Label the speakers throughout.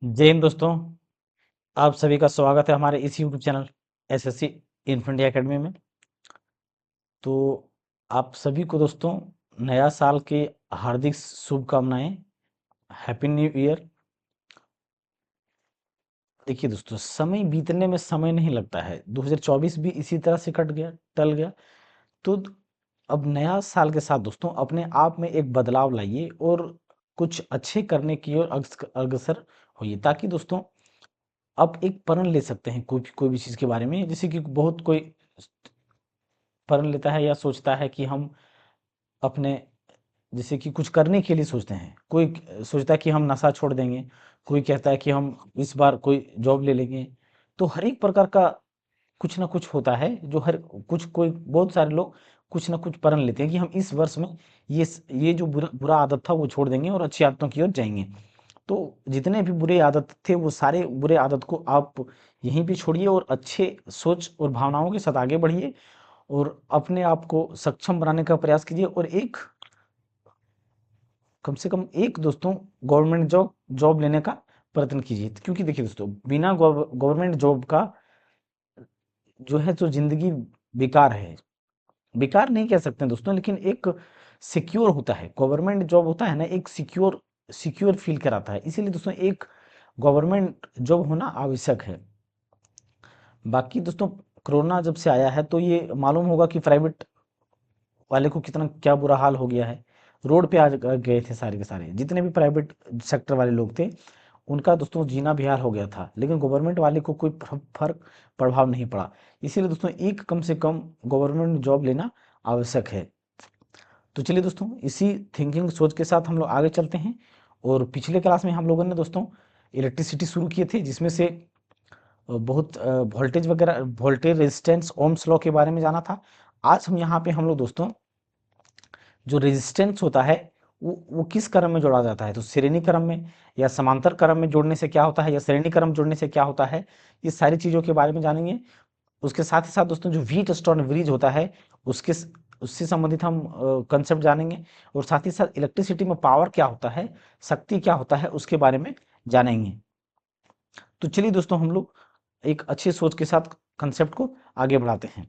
Speaker 1: जय हिंद दोस्तों। आप सभी का स्वागत है हमारे इस YouTube channel SSC infantry academy में। तो आप सभी को दोस्तों नया साल की हार्दिक शुभकामनाएं। Happy new year. देखिए दोस्तों, समय बीतने में समय नहीं लगता है। 2024 भी इसी तरह से कट गया, टल गया। तो अब नया साल के साथ दोस्तों अपने आप में एक बदलाव लाइए और कुछ अच्छे करने की ओर अग्रसर होइए, ताकि दोस्तों आप एक प्रण ले सकते हैं कोई भी चीज़ के बारे में। जैसे कि बहुत कोई प्रण लेता है या सोचता है कि हम अपने, जैसे कि कुछ करने के लिए सोचते हैं। कोई सोचता है कि हम नशा छोड़ देंगे, कोई कहता है कि हम इस बार कोई जॉब ले लेंगे। तो हर एक प्रकार का कुछ ना कुछ होता है जो हर कुछ कोई बहुत सारे लोग कुछ ना कुछ प्रण लेते हैं कि हम इस वर्ष में ये जो बुरा बुरा आदत था वो छोड़ देंगे और अच्छी आदतों की ओर जाएंगे। तो जितने भी बुरे आदत थे वो सारे बुरे आदत को आप यहीं पे छोड़िए और अच्छे सोच और भावनाओं के साथ आगे बढ़िए और अपने आप को सक्षम बनाने का प्रयास कीजिए और एक कम से कम एक दोस्तों गवर्नमेंट जॉब जॉब लेने का प्रयत्न कीजिए। क्योंकि देखिए दोस्तों, बिना गवर्नमेंट जॉब का जो है तो जिंदगी बेकार है। बेकार नहीं कह सकते हैं दोस्तों, लेकिन एक सिक्योर होता है। गवर्नमेंट जॉब होता है ना, एक सिक्योर सिक्योर फील कराता है। इसीलिए दोस्तों एक गवर्नमेंट जॉब होना आवश्यक है। बाकी दोस्तों, कोरोना जब से आया है तो ये मालूम होगा कि प्राइवेट वाले को कितना क्या बुरा हाल हो गया है। रोड पे आज गए थे सारे के सारे जितने भी प्राइवेट सेक्टर वाले लोग थे, उनका दोस्तों जीना बेहाल हो गया था। लेकिन गवर्नमेंट वाले को कोई फर्क प्रभाव नहीं पड़ा। इसीलिए दोस्तों एक कम से कम गवर्नमेंट जॉब लेना आवश्यक है। तो चलिए दोस्तों, इसी थिंकिंग सोच के साथ हम लोग आगे चलते हैं। और पिछले क्लास में हम लोगों ने दोस्तों इलेक्ट्रिसिटी शुरू किए थे, जिसमें से बहुत वोल्टेज वगैरह, वोल्टेज रेजिस्टेंस, ओम्स लॉ के बारे में जाना था। आज हम यहाँ पे हम लोग दोस्तों जो रेजिस्टेंस होता है वो किस क्रम में जोड़ा जाता है, तो श्रेणी क्रम में या समांतर क्रम में जोड़ने से क्या होता है या श्रेणी क्रम जोड़ने से क्या होता है, ये सारी चीज़ों के बारे में जानेंगे। उसके साथ ही साथ दोस्तों जो व्हीट स्टोन ब्रिज होता है उसके उससे संबंधित हम कंसेप्ट जानेंगे। और साथ ही साथ इलेक्ट्रिसिटी में पावर क्या होता है, शक्ति क्या होता है, उसके बारे में जानेंगे। तो चलिए दोस्तों, हम लोग एक अच्छी सोच के साथ कंसेप्ट को आगे बढ़ाते हैं।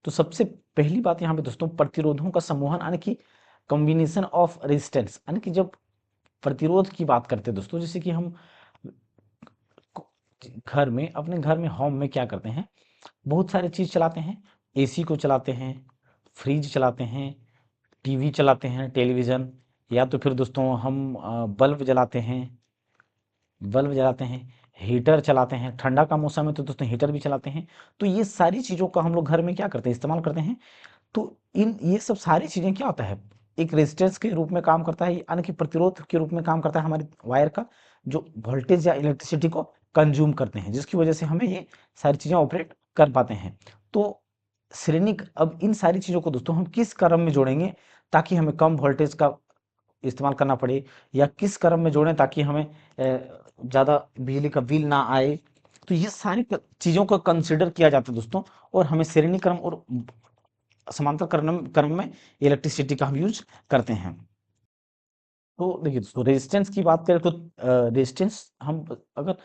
Speaker 1: तो सबसे पहली बात यहाँ पे दोस्तों प्रतिरोधों का समूहन, यानी कि कॉम्बिनेशन ऑफ रेजिस्टेंस। यानी कि जब प्रतिरोध की बात करते हैं दोस्तों, जैसे कि हम घर में, अपने घर में, होम में क्या करते हैं, बहुत सारी चीज़ चलाते हैं। एसी को चलाते हैं, फ्रिज चलाते हैं, टीवी चलाते हैं, टेलीविज़न, या तो फिर दोस्तों हम बल्ब जलाते हैं, हीटर चलाते हैं। ठंडा का मौसम है तो दोस्तों हीटर भी चलाते हैं। तो ये सारी चीज़ों का हम लोग घर में क्या करते हैं, इस्तेमाल करते हैं। तो इन ये सब सारी चीज़ें क्या होता है, एक रेजिस्टेंस के रूप में काम करता है, यानी कि प्रतिरोध के रूप में काम करता है हमारी वायर का, जो वोल्टेज या इलेक्ट्रिसिटी को कंज्यूम करते हैं, जिसकी वजह से हमें ये सारी चीज़ें ऑपरेट कर पाते हैं। तो अब इन सारी चीज़ों को दोस्तों हम किस क्रम में जोड़ेंगे ताकि हमें कम वोल्टेज का इस्तेमाल करना पड़े, या किस क्रम में जोड़ें ताकि हमें ज़्यादा बिजली का बिल ना आए। तो ये सारी चीज़ों को कंसिडर किया जाता है दोस्तों, और हमें श्रेणी क्रम और समांतर क्रम क्रम में इलेक्ट्रिसिटी का हम यूज करते हैं। तो देखिए दोस्तों, रेजिस्टेंस की बात करें तो रेजिस्टेंस हम अगर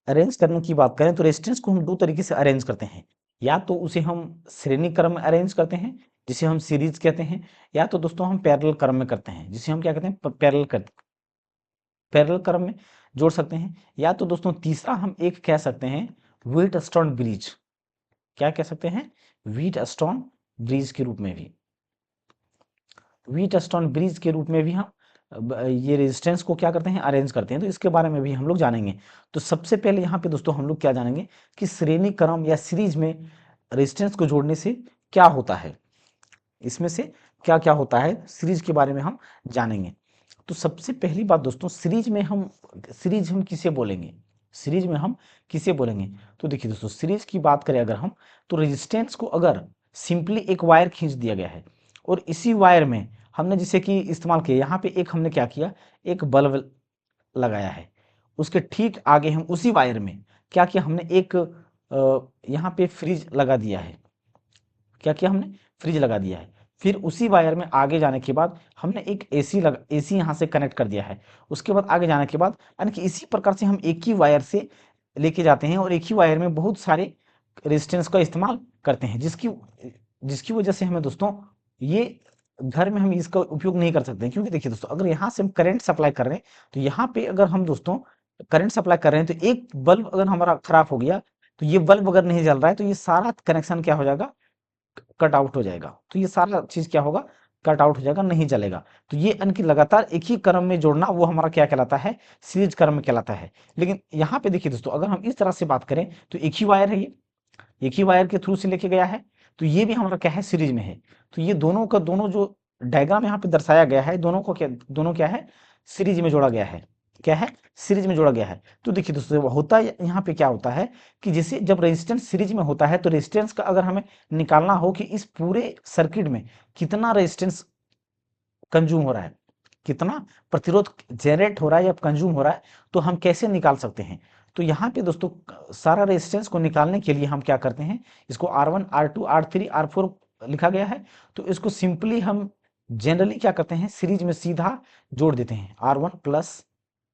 Speaker 1: अरेंज करने की बात करें तो रेजिस्टेंस को हम दो तरीके से अरेंज करते हैं। या तो उसे हम श्रेणी क्रम में अरेंज करते हैं, जिसे हम सीरीज कहते हैं, या तो दोस्तों हम पैरेलल क्रम में करते हैं, जिसे हम क्या कहते हैं, पैरेलल क्रम में जोड़ सकते हैं। या तो दोस्तों तीसरा हम एक कह सकते हैं व्हीट स्टोन ब्रिज। क्या कह सकते हैं, व्हीट स्टोन ब्रिज के रूप में भी, व्हीट स्टोन ब्रिज के रूप में भी हम ये रेजिस्टेंस को क्या करते हैं, अरेंज करते हैं। तो इसके बारे में भी हम लोग जानेंगे। तो सबसे पहले यहाँ पे दोस्तों हम लोग क्या जानेंगे कि श्रेणी क्रम या सीरीज में रेजिस्टेंस को जोड़ने से क्या होता है, इसमें से क्या क्या होता है, सीरीज के बारे में हम जानेंगे। तो सबसे पहली बात दोस्तों, सीरीज हम किसे बोलेंगे, सीरीज में हम किसे बोलेंगे। तो देखिए दोस्तों, सीरीज की बात करें अगर हम, तो रेजिस्टेंस को अगर सिंपली एक वायर खींच दिया गया है और इसी वायर में हमने जैसे कि इस्तेमाल किया, यहाँ पे एक हमने क्या किया, एक बल्ब लगाया है। उसके ठीक आगे हम उसी वायर में क्या किया, हमने एक यहाँ पे फ्रिज लगा दिया है। क्या किया हमने, फ्रिज लगा दिया है। फिर उसी वायर में आगे जाने के बाद हमने एक एसी यहाँ से कनेक्ट कर दिया है। उसके बाद आगे जाने के बाद यानी कि इसी प्रकार से हम एक ही वायर से लेके जाते हैं और एक ही वायर में बहुत सारे रेजिस्टेंस का इस्तेमाल करते हैं, जिसकी जिसकी वजह से हमें दोस्तों ये घर में हम इसका उपयोग नहीं कर सकते। क्योंकि देखिए दोस्तों, अगर यहाँ से हम करंट सप्लाई कर रहे हैं तो यहाँ पे अगर हम दोस्तों करंट सप्लाई कर रहे हैं तो एक बल्ब अगर हमारा खराब हो गया तो ये बल्ब अगर नहीं जल रहा है तो ये सारा कनेक्शन क्या हो जाएगा, कट आउट हो जाएगा। तो ये सारा चीज क्या होगा, कट आउट हो जाएगा, नहीं जलेगा। तो ये यानी कि लगातार एक ही क्रम में जोड़ना वो हमारा क्या कहलाता है, सीरीज क्रम में कहलाता है। लेकिन यहाँ पे देखिए दोस्तों, अगर हम इस तरह से बात करें तो एक ही वायर है, ये एक ही वायर के थ्रू से लेके गया है, तो ये भी हमारा क्या है, सीरीज में है। तो ये दोनों का दोनों जो डायग्राम यहाँ पे दर्शाया गया है, दोनों क्या है, सीरीज में जोड़ा गया है। क्या है, सीरीज में जोड़ा गया है। तो देखिए दोस्तों, होता यहाँ पे क्या होता है कि जैसे जब रेजिस्टेंस सीरीज में होता है तो रेजिस्टेंस का अगर हमें निकालना हो कि इस पूरे सर्किट में कितना रेजिस्टेंस कंज्यूम हो रहा है, कितना प्रतिरोध जनरेट हो रहा है या कंज्यूम हो रहा है, तो हम कैसे निकाल सकते हैं। तो यहाँ पे दोस्तों सारा रेजिस्टेंस को निकालने के लिए हम क्या करते हैं, इसको R1 R2 R3 R4 लिखा गया है। तो इसको सिंपली हम जनरली क्या करते हैं, सीरीज में सीधा जोड़ देते हैं, R1 plus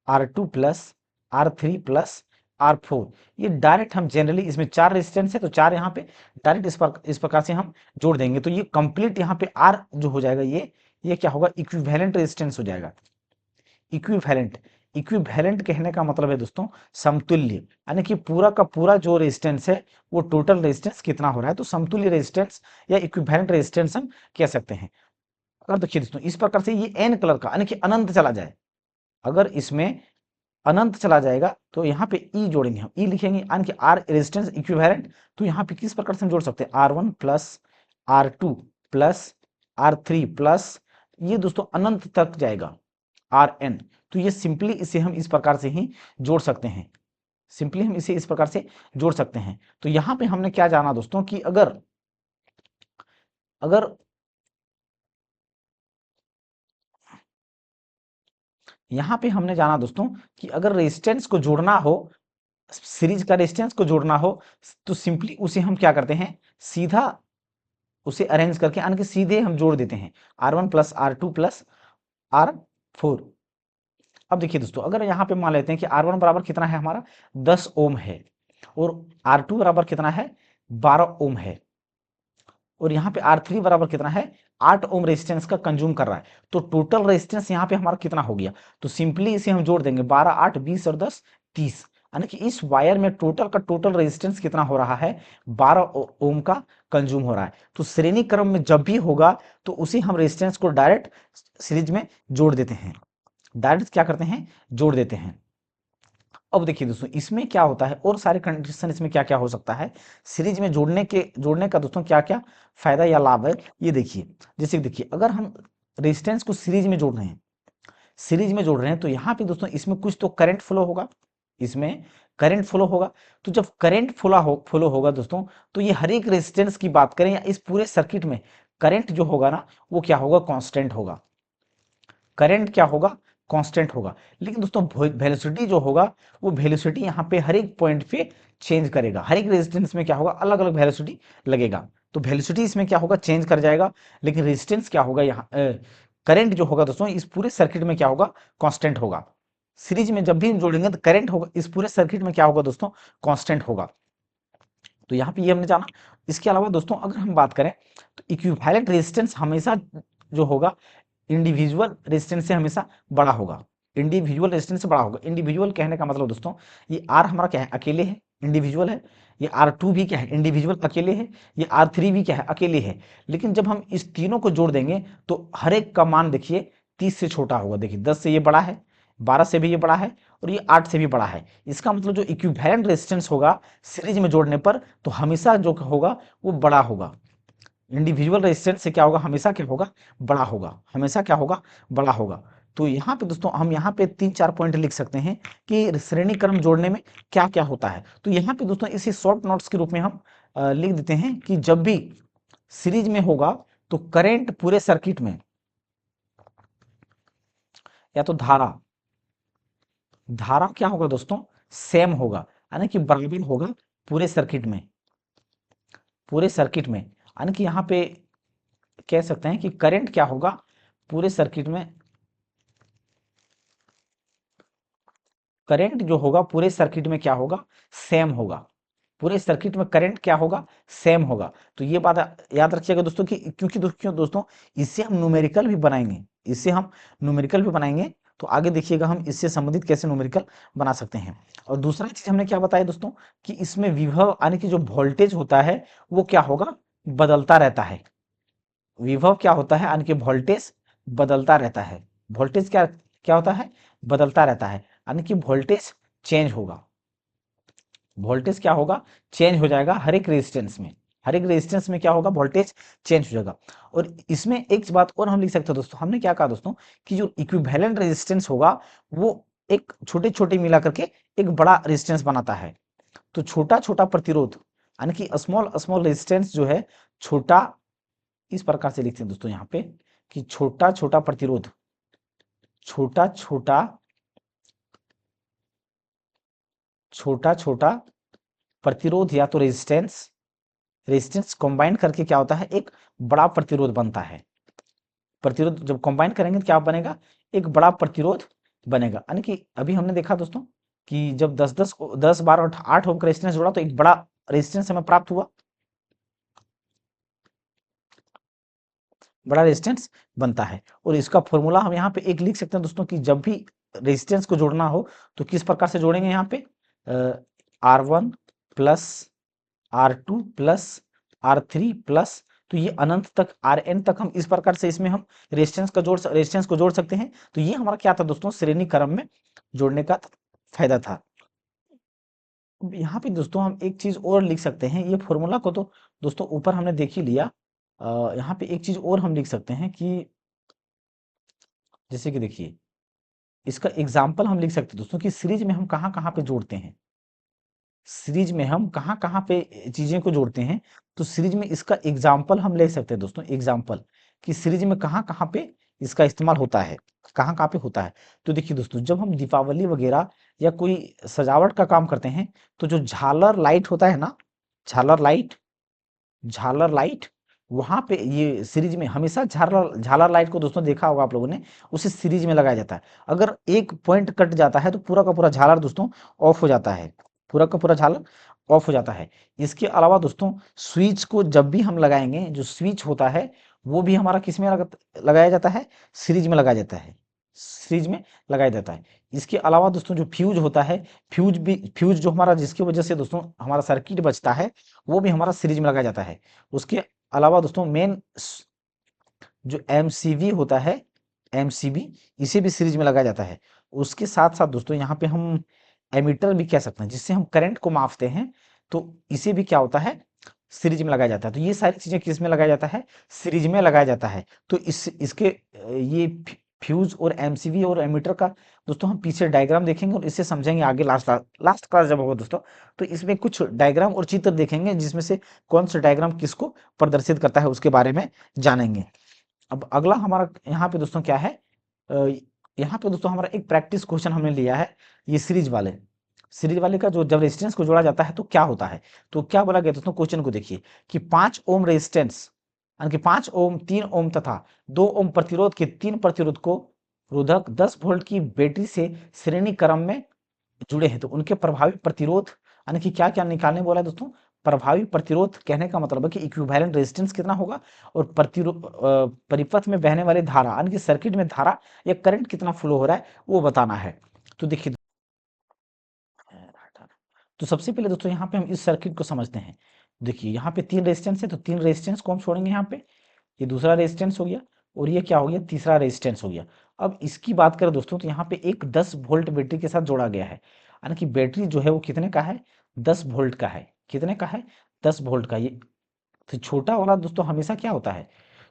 Speaker 1: R2 plus R3 plus R4। ये डायरेक्ट हम जनरली, इसमें 4 रेजिस्टेंस है तो 4 यहाँ पे डायरेक्ट इस प्रकार से हम जोड़ देंगे। तो ये कंप्लीट यहाँ पे R जो हो जाएगा, ये क्या होगा, इक्विवेलेंट रेजिस्टेंस हो जाएगा। इक्विवेलेंट, इक्विवेलेंट कहने का मतलब है दोस्तों समतुल्य, यानी कि पूरा का पूरा जो रेजिस्टेंस है वो टोटल रेजिस्टेंस कितना हो रहा है, तो समतुल्य रेजिस्टेंस या इक्विवेलेंट रेजिस्टेंस हम कह सकते हैं। अगर देखिए दोस्तों इस प्रकार से ये एन कलर का यानी कि अनंत चला जाए, अगर इसमें अनंत चला जाएगा तो यहाँ पे ई जोड़ेंगे, हम ई लिखेंगे यानी कि आर रेजिस्टेंस इक्विवेलेंट। तो यहाँ पे किस प्रकार से हम जोड़ सकते हैं, R1 plus R2 plus R3 plus, ये दोस्तों अनंत तक जाएगा Rn। तो ये सिंपली इसे हम इस प्रकार से ही जोड़ सकते हैं, सिंपली हम इसे इस प्रकार से जोड़ सकते हैं। तो यहाँ पे हमने क्या जाना दोस्तों कि अगर अगर यहाँ पे हमने जाना दोस्तों कि अगर रेजिस्टेंस को जोड़ना हो, सीरीज का रेजिस्टेंस को जोड़ना हो, तो सिंपली उसे हम क्या करते हैं, सीधा उसे अरेंज करके यानी कि सीधे हम जोड़ देते हैं, R1 plus R2 plus R4। अब देखिए दोस्तों, अगर यहाँ पे मान लेते हैं कि R1 बराबर कितना है हमारा, 10 ओम है, और R2 बराबर कितना है, 12 ओम है, और यहाँ पे R3 बराबर कितना है, 8 ओम रेजिस्टेंस का कंज्यूम कर रहा है। तो टोटल रेजिस्टेंस यहाँ पे हमारा कितना हो गया, तो सिंपली इसे हम जोड़ देंगे, 12 8 20 और 10 30, यानी कि इस वायर में टोटल का टोटल रेजिस्टेंस कितना हो रहा है, 12 ओम का कंज्यूम हो रहा है। तो श्रेणी क्रम में जब भी होगा तो उसी हम रेजिस्टेंस को डायरेक्ट सीरीज में जोड़ देते हैं, डायरेक्ट क्या करते हैं, जोड़ देते हैं। अब देखिए दोस्तों इसमें क्या होता है, और सारे कंडीशन इसमें क्या क्या हो सकता है, सीरीज में जोड़ने का दोस्तों क्या क्या फायदा या लाभ है, ये देखिए। जैसे देखिए, अगर हम रेजिस्टेंस को सीरीज में जोड़ रहे हैं, सीरीज में जोड़ रहे हैं, तो यहाँ पे दोस्तों इसमें कुछ तो करंट फ्लो होगा, इसमें करंट फ्लो होगा। तो जब करंट फ्लो होगा दोस्तों, तो ये हर एक रेजिस्टेंस की बात करें या इस पूरे सर्किट में करंट जो होगा ना, वो क्या होगा, कांस्टेंट होगा, करंट क्या होगा, कांस्टेंट होगा। लेकिन दोस्तों वेलोसिटी जो होगा, वो वेलोसिटी यहाँ पे हर एक पॉइंट पे चेंज करेगा, हर एक रेजिस्टेंस में क्या होगा, अलग अलग वेलोसिटी लगेगा। तो वेलोसिटी इसमें क्या होगा, चेंज कर जाएगा, लेकिन रेजिस्टेंस क्या होगा, यहाँ करंट जो होगा दोस्तों इस पूरे सर्किट में क्या होगा, कांस्टेंट होगा। सीरीज में जब भी हम जोड़ेंगे तो करंट होगा इस पूरे सर्किट में क्या होगा दोस्तों, कांस्टेंट होगा। तो यहाँ पे ये हमने जाना। इसके अलावा दोस्तों अगर हम बात करें तो इक्विवेलेंट रेजिस्टेंस हमेशा जो होगा इंडिविजुअल रेजिस्टेंस से हमेशा बड़ा होगा, इंडिविजुअल रेजिस्टेंस से बड़ा होगा। इंडिविजुअल कहने का मतलब दोस्तों, ये आर हमारा क्या है, अकेले है, इंडिविजुअल है। ये R2 भी क्या है, इंडिविजुअल अकेले है। ये R3 भी क्या है, अकेले है। लेकिन जब हम इस तीनों को जोड़ देंगे तो हर एक का मान देखिए 30 से छोटा होगा। देखिए 10 से ये बड़ा है, 12 से भी ये बड़ा है, और ये 8 से भी बड़ा है। इसका मतलब जो इक्विवेलेंट रेजिस्टेंस होगा सीरीज में जोड़ने पर, तो हमेशा जो होगा वो बड़ा होगा। इंडिविजुअल रेजिस्टेंस से क्या होगा, हमेशा क्या होगा, बड़ा होगा, हमेशा क्या होगा, बड़ा होगा। तो यहाँ पे दोस्तों हम यहाँ पे 3 4 पॉइंट लिख सकते हैं कि श्रेणी क्रम जोड़ने में क्या क्या होता है। तो यहाँ पे दोस्तों इसे शॉर्ट नोट्स के रूप में हम लिख देते हैं कि जब भी सीरीज में होगा तो करंट पूरे सर्किट में, या तो धारा धारा क्या होगा दोस्तों, सेम होगा, यानी कि बराबर होगा पूरे सर्किट में, पूरे सर्किट में। यानी कि यहाँ पे कह सकते हैं कि करंट क्या होगा पूरे सर्किट में, करंट जो होगा पूरे सर्किट में क्या होगा, सेम होगा। पूरे सर्किट में करंट क्या होगा, सेम होगा। तो ये बात याद रखिएगा दोस्तों कि क्योंकि क्यों दोस्तों, इससे हम न्यूमेरिकल भी बनाएंगे, इससे हम न्यूमेरिकल भी बनाएंगे। तो आगे देखिएगा हम इससे संबंधित कैसे न्यूमेरिकल बना सकते हैं। और दूसरा चीज हमने क्या बताया दोस्तों कि इसमें विभव यानी कि जो वोल्टेज होता है वो क्या होगा, बदलता रहता है। विभव क्या होता है यानी कि वोल्टेज बदलता रहता है। वोल्टेज क्या क्या होता है, बदलता रहता है, यानी कि वोल्टेज चेंज होगा। वोल्टेज क्या होगा, चेंज हो जाएगा हर एक रेजिस्टेंस में। हर एक रेजिस्टेंस में क्या होगा, वोल्टेज चेंज हो जाएगा। और इसमें एक बात और हम लिख सकते हैं दोस्तों, हमने क्या कहा दोस्तों कि जो इक्विवेलेंट रेजिस्टेंस होगा वो एक छोटे छोटे मिला करके एक बड़ा रेजिस्टेंस बनाता है। तो छोटा छोटा प्रतिरोध यानी कि स्मॉल स्मॉल रेजिस्टेंस जो है छोटा, इस प्रकार से लिखते हैं दोस्तों यहाँ पे कि छोटा छोटा प्रतिरोध, छोटा छोटा छोटा छोटा प्रतिरोध या तो रेजिस्टेंस, रेजिस्टेंस कंबाइन करके क्या होता है, एक बड़ा प्रतिरोध बनता है। प्रतिरोध जब कंबाइन करेंगे तो क्या बनेगा, एक बड़ा प्रतिरोध बनेगा। यानी कि अभी हमने देखा दोस्तों कि जब 10 12 और 8 ओम का रेजिस्टेंस जोड़ा तो एक बड़ा रेजिस्टेंस हमें प्राप्त हुआ, बड़ा रेजिस्टेंस बनता है। और इसका फॉर्मूला हम यहाँ पे एक लिख सकते हैं दोस्तों कि जब भी रेजिस्टेंस को जोड़ना हो तो किस प्रकार से जोड़ेंगे, यहाँ पे R1 plus R2 plus R3 plus, तो ये अनंत तक Rn तक हम इस प्रकार से इसमें हम रेजिस्टेंस को जोड़ सकते हैं। तो ये हमारा क्या था दोस्तों, श्रेणी क्रम में जोड़ने का फायदा था। यहाँ पे दोस्तों हम एक चीज और लिख सकते हैं, ये फॉर्मूला को तो दोस्तों ऊपर हमने देख ही लिया। यहाँ पे एक चीज और हम लिख सकते हैं कि जैसे कि देखिए इसका एग्जाम्पल हम लिख सकते हैं दोस्तों कि सीरीज में हम कहाँ कहाँ पे जोड़ते हैं, सीरीज में हम कहाँ कहाँ पे चीजें को जोड़ते हैं। तो सीरीज में इसका एग्जाम्पल हम ले सकते हैं दोस्तों, एग्जाम्पल कि सीरीज में कहाँ कहाँ पे इसका इस्तेमाल होता है, कहाँ कहाँ पे होता है। तो देखिए दोस्तों जब हम दीपावली वगैरह या कोई सजावट का काम करते हैं तो जो झालर लाइट होता है ना, झालर लाइट, झालर लाइट वहां पे ये सीरीज में हमेशा झालर झालर लाइट को दोस्तों देखा होगा आप लोगों ने, उसे सीरीज में लगाया जाता है। अगर एक पॉइंट कट जाता है तो पूरा का पूरा झालर दोस्तों ऑफ हो जाता है, पूरा का पूरा झालर ऑफ हो जाता है। इसके अलावा दोस्तों स्विच को जब भी हम लगाएंगे, जो स्विच होता है वो भी हमारा किस में लगाया जाता है, सीरीज में लगाया जाता है, सीरीज में लगाया जाता है। इसके अलावा दोस्तों जो फ्यूज होता है, फ्यूज जो हमारा जिसकी वजह से दोस्तों हमारा सर्किट बचता है वो भी हमारा सीरीज में लगाया जाता है। उसके अलावा दोस्तों मेन जो एमसीबी होता है, एमसीबी इसे भी सीरीज में लगाया जाता है। उसके साथ साथ दोस्तों यहाँ पे हम एमीटर भी कह सकते हैं जिससे हम करंट को मापते हैं, तो इसे भी क्या होता है, सीरीज में लगाया जाता है। तो ये सारी चीजें किस में लगाया जाता है, सीरीज में लगाया जाता है। तो इसके ये फ्यूज और एमसीबी और एमीटर का दोस्तों हम पीछे डायग्राम देखेंगे और इसे समझेंगे आगे लास्ट लास्ट क्लास जब होगा दोस्तों। तो इसमें कुछ डायग्राम और चित्र देखेंगे जिसमें से कौन सा डायग्राम किसको प्रदर्शित करता है उसके बारे में जानेंगे। अब अगला हमारा यहाँ पे दोस्तों क्या है, अ, यहाँ पे दोस्तों हमारा एक प्रैक्टिस क्वेश्चन हमने लिया है, ये सीरीज वाले का जो जब रेजिस्टेंस को जोड़ा जाता है तो क्या होता है। तो क्या बोला गया दोस्तों, क्वेश्चन को देखिए कि 5 ओम रेजिस्टेंस यानी कि 5 ओम 3 ओम तथा 2 ओम प्रतिरोध के 3 प्रतिरोध को रोधक 10 वोल्ट की बैटरी से श्रेणी क्रम में जुड़े हैं, तो उनके प्रभावी प्रतिरोध यानी कि क्या क्या निकालने बोला है दोस्तों, प्रभावी प्रतिरोध कहने का मतलब है कि इक्विवेलेंट रेजिस्टेंस कितना होगा और प्रतिरोध परिपथ में बहने वाली धारा यानी कि सर्किट में धारा या करंट कितना फ्लो हो रहा है वो बताना है। तो देखिए तो सबसे पहले दोस्तों यहाँ पे हम इस सर्किट को समझते हैं। देखिए यहाँ पे 3 रेजिस्टेंस है तो 3 रेजिस्टेंस को हम छोड़ेंगे यहाँ पे, ये दूसरा रेजिस्टेंस हो गया और ये क्या हो गया, तीसरा रेजिस्टेंस हो गया। अब इसकी बात करें दोस्तों तो यहाँ पे एक 10 वोल्ट बैटरी के साथ जोड़ा गया है, यानी कि बैटरी जो है वो कितने का है, 10 वोल्ट का है। कितने का है, 10 वोल्ट का। ये तो छोटा वाला दोस्तों हमेशा क्या होता है,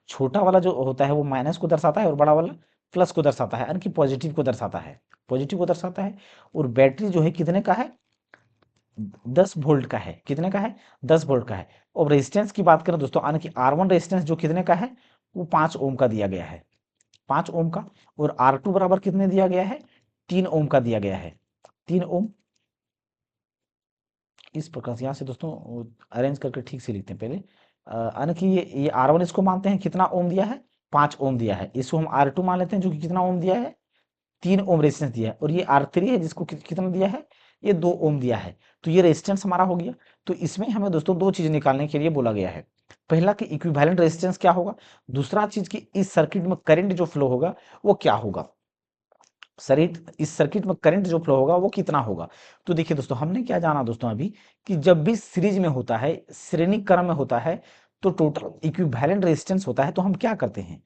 Speaker 1: छोटा वाला जो होता है वो माइनस को दर्शाता है और बड़ा वाला प्लस को दर्शाता है, यानी कि पॉजिटिव को दर्शाता है, पॉजिटिव को दर्शाता है। और बैटरी जो है कितने का है, 10 वोल्ट का है। कितने का है, 10 वोल्ट का है। और रेजिस्टेंस की बात करें दोस्तों यानी कि R1 रेजिस्टेंस जो कितने का है, वो 5 ओम का दिया गया है, 5 ओम का। और R2 बराबर कितने दिया गया है, 3 ओम का दिया गया है, 3 ओम। इस प्रकार से यहाँ से दोस्तों अरेंज करके ठीक से लिखते हैं पहले यानी कि ये R1 इसको मानते हैं कितना ओम दिया है, 5 ओम दिया है। इसको हम R2 मान लेते हैं जो कि कितना ओम दिया है, 3 ओम रेजिस्टेंस दिया है। और ये R3 है जिसको कितना दिया है, ये 2 ओम दिया है। तो ये रेजिस्टेंस हमारा हो गया। तो इसमें हमें दोस्तों दो चीज निकालने के लिए बोला गया है। पहला कि इक्विवेलेंट रेजिस्टेंस क्या होगा, दूसरा चीज कि इस सर्किट में करंट जो फ्लो होगा वो क्या होगा, इस सर्किट में करंट जो फ्लो होगा वो कितना होगा। तो देखिए दोस्तों, हमने क्या जाना दोस्तों अभी, कि जब भी सीरीज में होता है, श्रेणी क्रम में होता है, तो टोटल इक्विवेलेंट रेजिस्टेंस होता है। तो हम क्या करते हैं,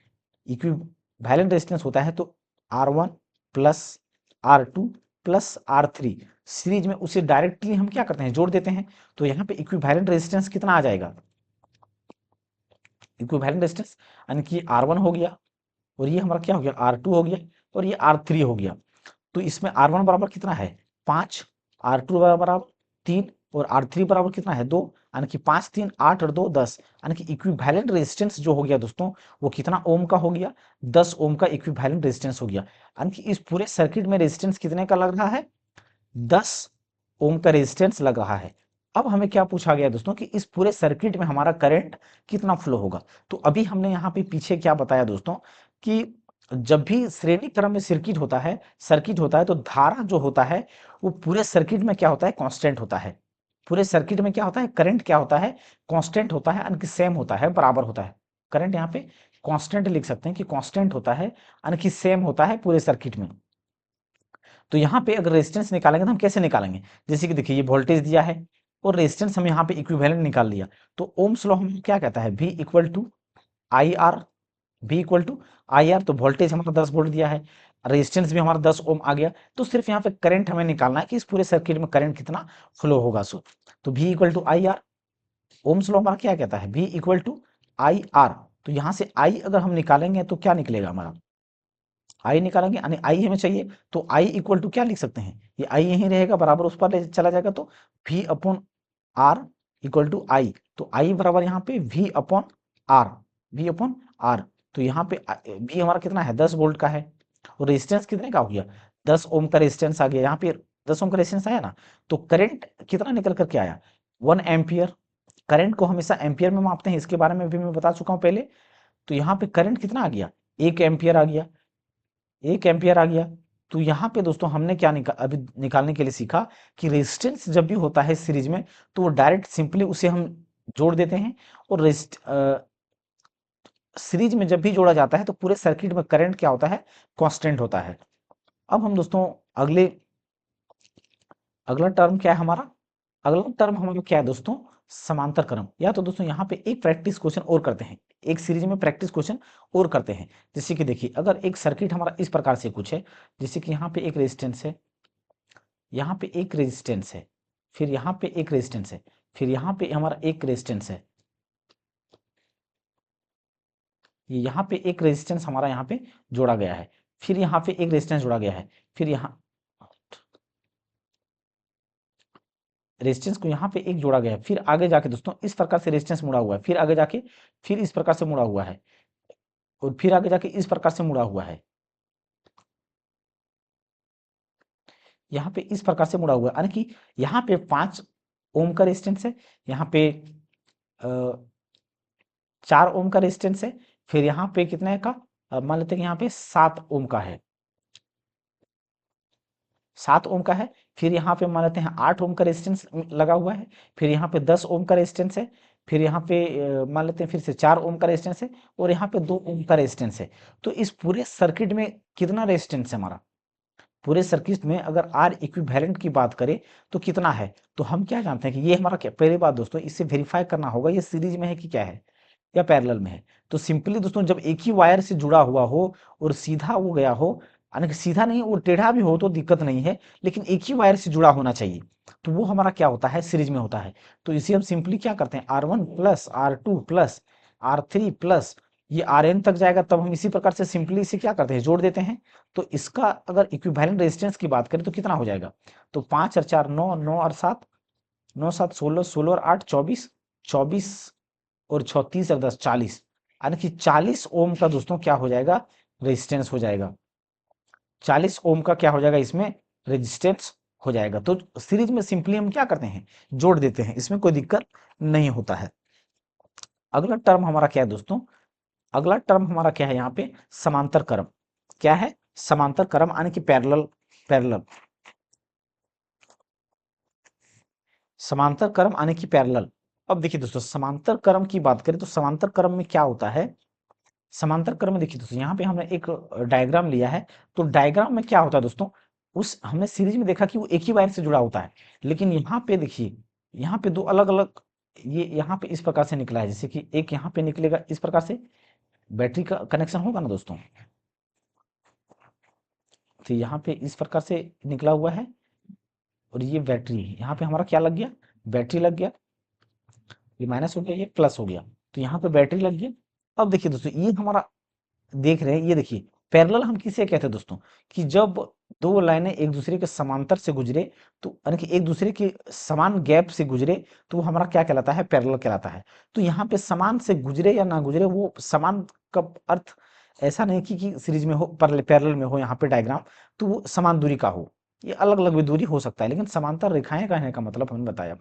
Speaker 1: इक्विवेलेंट रेजिस्टेंस होता है तो R1 plus R2 plus R3 series में, उसे डायरेक्टली हम क्या करते हैं, जोड़ देते हैं। तो यहाँ पे इक्विवेलेंट रेजिस्टेंस कितना आ जाएगा, इक्विवेलेंट रेजिस्टेंस यानी कि R1 हो गया, और ये हमारा क्या हो गया, R2 हो गया, और ये R3 हो गया। तो इसमें R1 बराबर कितना है, 5, R2 बराबर 3, और R3 बराबर कितना है, 2, यानी कि 5 3 8 और 2 10, यानी कि इक्विवेलेंट रेजिस्टेंस जो हो गया दोस्तों, वो कितना ओम का हो गया, 10 ओम का इक्विवेलेंट रेजिस्टेंस हो गया। यानी कि इस पूरे सर्किट में रेजिस्टेंस कितने का लग रहा है, 10 ओम का रेजिस्टेंस लग रहा है। अब हमें क्या पूछा गया दोस्तों, कि इस पूरे सर्किट में हमारा करंट कितना फ्लो होगा। तो अभी हमने यहाँ पे पीछे क्या बताया दोस्तों, कि जब भी श्रेणी क्रम में सर्किट होता है तो धारा जो होता है वो पूरे सर्किट में क्या होता है, कांस्टेंट होता है। पूरे सर्किट में क्या होता है, करंट क्या होता है, कांस्टेंट होता है, यानी कि सेम होता है, बराबर होता है। करंट यहाँ पे कांस्टेंट लिख सकते हैं कि कांस्टेंट होता है, यानी कि सेम होता है पूरे सर्किट में। तो यहाँ पे अगर रेजिस्टेंस निकालेंगे तो हम कैसे निकालेंगे, जैसे कि देखिए ये वोल्टेज दिया है और रेजिस्टेंस हम यहाँ पे इक्विवेलेंट निकाल लिया। तो ओम्स लॉ हम क्या कहता है, V equal to I R, V equal to I R. तो वोल्टेज हमारा 10 वोल्ट दिया है, रेजिस्टेंस भी हमारा 10 ओम आ गया। तो सिर्फ यहाँ पे करंट हमें निकालना है कि इस पूरे सर्किट में करंट कितना फ्लो होगा। सो तो V equal to I R, Ohm's law हमारा क्या कहता है, V equal to I R. तो यहाँ से I अगर हम निकालेंगे तो क्या निकलेगा हमारा, आई निकालेंगे, यानी आई हमें चाहिए। तो आई इक्वल टू क्या लिख सकते हैं, ये आई यहीं रहेगा, बराबर उस पर चला जाएगा। तो V upon R equal to I. तो आई बराबर यहाँ पे V upon R, V upon R. तो यहाँ पे V हमारा कितना है, 10 वोल्ट का है, और रेजिस्टेंस कितने का हो गया, 10 ओम का रेजिस्टेंस आ गया। यहाँ पे 10 ओम का रेजिस्टेंस आया ना, तो करंट कितना निकल करके आया, 1 एम्पियर। करंट को हमेशा एम्पियर में मापते हैं, इसके बारे में भी मैं बता चुका हूँ पहले। तो यहाँ पे करंट कितना आ गया, 1 एम्पियर आ गया, 1 एम्पियर आ गया। तो यहाँ पे दोस्तों हमने क्या अभी निकालने के लिए सीखा, कि रेजिस्टेंस जब भी होता है सीरीज में, तो वो डायरेक्ट सिंपली उसे हम जोड़ देते हैं। और सीरीज में जब भी जोड़ा जाता है तो पूरे सर्किट में करंट क्या होता है, कांस्टेंट होता है। अब हम दोस्तों अगले अगला टर्म क्या है हमारा, अगला टर्म हमारा क्या है दोस्तों, समांतर क्रम। या तो दोस्तों यहाँ पे एक प्रैक्टिस क्वेश्चन और करते हैं, एक सीरीज में प्रैक्टिस क्वेश्चन और करते हैं। जैसे कि देखिए, अगर एक सर्किट हमारा इस प्रकार से कुछ है, जैसे कि यहाँ पे एक रेजिस्टेंस है, यहाँ पे एक रेजिस्टेंस है, फिर यहाँ पे एक रेजिस्टेंस है, फिर यहाँ पे हमारा एक रेजिस्टेंस है, ये यहाँ पे एक रेजिस्टेंस हमारा यहाँ पे जोड़ा गया है, फिर यहाँ पे एक रेजिस्टेंस जोड़ा गया है, फिर यहाँ रेजिस्टेंस को यहाँ पे एक जोड़ा गया है, फिर आगे जाके दोस्तों इस प्रकार से रेजिस्टेंस मुड़ा हुआ है, फिर आगे जाके फिर इस प्रकार से मुड़ा हुआ है, और फिर आगे जाके इस प्रकार से मुड़ा हुआ है, यहाँ पे इस प्रकार से मुड़ा हुआ है। यानी कि यहाँ पे 5 ओम का रेजिस्टेंस है, यहाँ पे 4 ओम का रेजिस्टेंस है, फिर यहाँ पे कितने का, मान लेते हैं कि यहाँ पे 7 ओम का है, 7 ओम का है। फिर यहाँ पे मान लेते हैं 8 ओम का रेजिस्टेंस लगा हुआ है, फिर यहाँ पे 10 ओम का रेजिस्टेंस है, फिर यहाँ पे मान लेते हैं फिर से 4 ओम का रेजिस्टेंस है, और यहाँ पे 2 ओम का रेजिस्टेंस है। तो इस पूरे सर्किट में कितना रेजिस्टेंस है हमारा, पूरे सर्किट में अगर आर इक्विवेलेंट की बात करें तो कितना है। तो हम क्या जानते हैं कि ये हमारा क्या, पहली बात दोस्तों इसे वेरीफाई करना होगा ये सीरीज में है कि क्या है, या पैरेलल में है। तो सिंपली दोस्तों जब एक ही वायर से जुड़ा हुआ हो और सीधा वो गया हो, यानी कि सीधा नहीं, वो टेढ़ा भी हो तो दिक्कत नहीं है, लेकिन एक ही वायर से जुड़ा होना चाहिए, तो वो हमारा क्या होता है, सीरीज में होता है। तो इसे हम सिंपली क्या करते हैं, R1 plus R2 plus R3 plus ये Rn तक जाएगा, तब हम इसी प्रकार से सिंपली इसे क्या करते हैं, जोड़ देते हैं। तो इसका अगर इक्विवेलेंट रेजिस्टेंस की बात करें तो कितना हो जाएगा, तो 5 और 4 9, 9 और 7, 9 7 16, 16 और 8 24, 24 और 36 और 10 40, यानी कि 40 ओम का दोस्तों क्या हो जाएगा, रेजिस्टेंस हो जाएगा। 40 ओम का क्या हो जाएगा इसमें, रेजिस्टेंस हो जाएगा। तो सीरीज में सिंपली हम क्या करते हैं, जोड़ देते हैं, इसमें कोई दिक्कत नहीं होता है। अगला टर्म हमारा क्या है दोस्तों, अगला टर्म हमारा क्या है यहाँ पे, समांतर क्रम। क्या है, समांतर क्रम यानी कि पैरेलल, पैरेलल, समांतर क्रम यानी कि पैरेलल। अब देखिए दोस्तों, समांतर क्रम की बात करें तो समांतर क्रम में क्या होता है, समांतर क्रम में देखिए दोस्तों, यहाँ पे हमने एक डायग्राम लिया है। तो डायग्राम में क्या होता है दोस्तों, उस हमने सीरीज में देखा कि वो एक ही वायर से जुड़ा होता है, लेकिन यहाँ पे देखिए, यहाँ पे दो अलग अलग, ये यहाँ पे इस प्रकार से निकला है, जैसे कि एक यहाँ पे निकलेगा इस प्रकार से, बैटरी का कनेक्शन होगा ना दोस्तों, तो यहाँ पे इस प्रकार से निकला हुआ है, और ये बैटरी है, यहाँ पे हमारा क्या लग गया, बैटरी लग गया, ये माइनस हो गया, ये प्लस हो गया, तो यहाँ पे बैटरी लग गया। अब देखिए दोस्तों, ये हमारा देख रहे हैं, ये देखिए पैरेलल हम किसे कहते हैं दोस्तों, कि जब दो लाइनें एक दूसरे के समांतर से गुजरे, तो यानी कि एक दूसरे के समान गैप से गुजरे, तो वो हमारा क्या कहलाता है, पैरेलल कहलाता है। तो यहाँ पे समान से गुजरे या ना गुजरे, वो समान का अर्थ ऐसा नहीं कि सीरीज में हो, पैरेलल में हो, यहाँ पे डायग्राम, तो वो समान दूरी का हो, ये अलग अलग भी दूरी हो सकता है, लेकिन समांतर रेखाएं कहने का मतलब हमने बताया।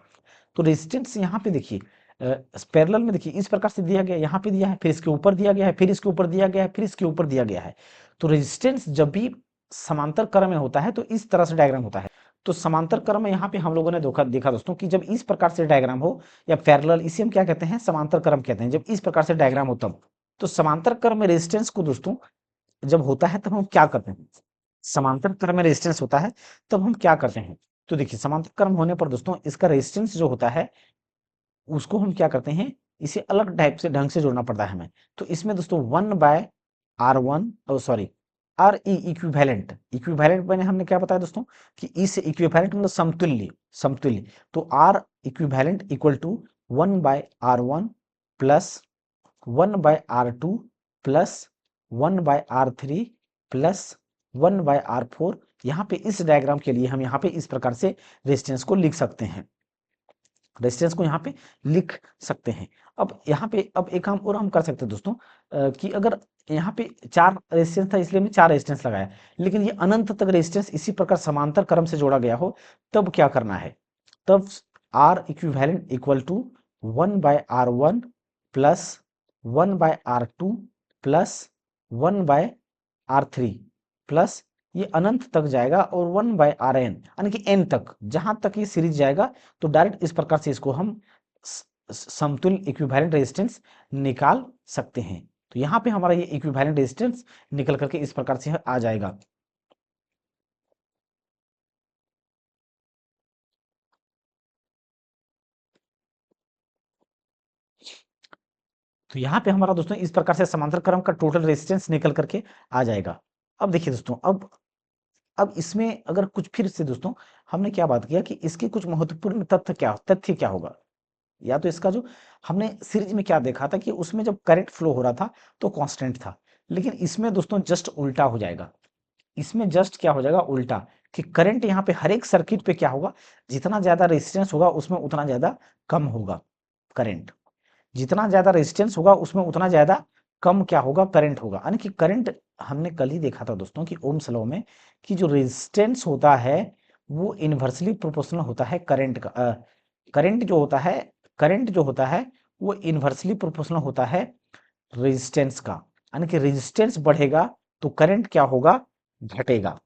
Speaker 1: तो रेजिस्टेंस यहाँ पे देखिए, पैरेलल में देखिए इस प्रकार से दिया गया, यहाँ पे दिया है, फिर इसके ऊपर दिया गया है, फिर इसके ऊपर दिया गया है, फिर इसके ऊपर दिया गया है। तो रेजिस्टेंस जब भी समांतर क्रम में होता है तो इस तरह से डायग्राम होता है। तो समांतर क्रम में यहाँ पे हम लोगों ने देखा दोस्तों, कि जब इस प्रकार से डायग्राम हो या पैरेलल, इसे हम क्या कहते हैं, समांतर क्रम कहते हैं, जब इस प्रकार से डायग्राम हो तब। तो समांतर क्रम में रेजिस्टेंस को दोस्तों जब होता है तब हम क्या करते हैं, समांतर क्रम में रेजिस्टेंस होता है तब हम क्या करते हैं। तो देखिए, समांतर क्रम होने पर दोस्तों इसका रेजिस्टेंस जो होता है, उसको हम क्या करते हैं, इसे अलग टाइप से ढंग से जोड़ना पड़ता है हमें। तो इसमें दोस्तों 1/R1, sorry, are E equivalent, equivalent मैंने हमने क्या बताया दोस्तों, कि इस इक्विवेलेंट मतलब समतुल्य, समतुल्य। तो R equivalent equal to 1/R1 plus 1/R2 plus 1/R3 plus 1/R4। यहाँ पे इस डायग्राम के लिए हम यहाँ पे इस प्रकार से रेजिस्टेंस को लिख सकते हैं, रेजिस्टेंस को यहाँ पे लिख सकते हैं। अब यहाँ पे अब एक काम और हम कर सकते हैं दोस्तों, कि अगर यहाँ पे 4 रेजिस्टेंस था, इसलिए हमने 4 रेजिस्टेंस लगाया, लेकिन ये अनंत तक रेजिस्टेंस इसी प्रकार समांतर क्रम से जोड़ा गया हो, तब क्या करना है, तब R equivalent equal to 1/R1 plus 1/R2 plus 1/R3 plus, ये अनंत तक जाएगा, और 1/Rn यानी कि n तक, जहां तक ये सीरीज जाएगा, तो डायरेक्ट इस प्रकार से इसको हम समतुल्य इक्विवेलेंट रेजिस्टेंस निकाल सकते हैं। तो यहाँ पे हमारा ये इक्विवेलेंट रेजिस्टेंस निकल करके इस प्रकार से आ जाएगा। तो यहाँ पे हमारा दोस्तों इस प्रकार से समांतर क्रम का टोटल रेजिस्टेंस निकल करके आ जाएगा। अब देखिए दोस्तों, अब इसमें अगर कुछ फिर से दोस्तों, हमने क्या बात किया कि इसके कुछ महत्वपूर्ण तथ्य क्या होगा, या तो इसका जो हमने सीरीज में क्या देखा था, कि उसमें जब करंट फ्लो हो रहा था तो कांस्टेंट था, लेकिन इसमें दोस्तों जस्ट उल्टा हो जाएगा। इसमें जस्ट क्या हो जाएगा, उल्टा, कि करंट यहाँ पे हर एक सर्किट पे क्या होगा, जितना ज्यादा रेजिस्टेंस होगा उसमें उतना ज्यादा कम होगा करंट, जितना ज्यादा रेजिस्टेंस होगा उसमें उतना ज्यादा कम क्या होगा, करंट होगा। यानी कि करंट, हमने कल ही देखा था दोस्तों कि ओम्स लॉ में, कि जो रेजिस्टेंस होता है वो इन्वर्सली प्रोपोर्शनल होता है करंट का, करंट जो होता है, करंट जो होता है वो इन्वर्सली प्रोपोर्शनल होता है रेजिस्टेंस का। यानी कि रेजिस्टेंस बढ़ेगा तो करंट क्या होगा, घटेगा,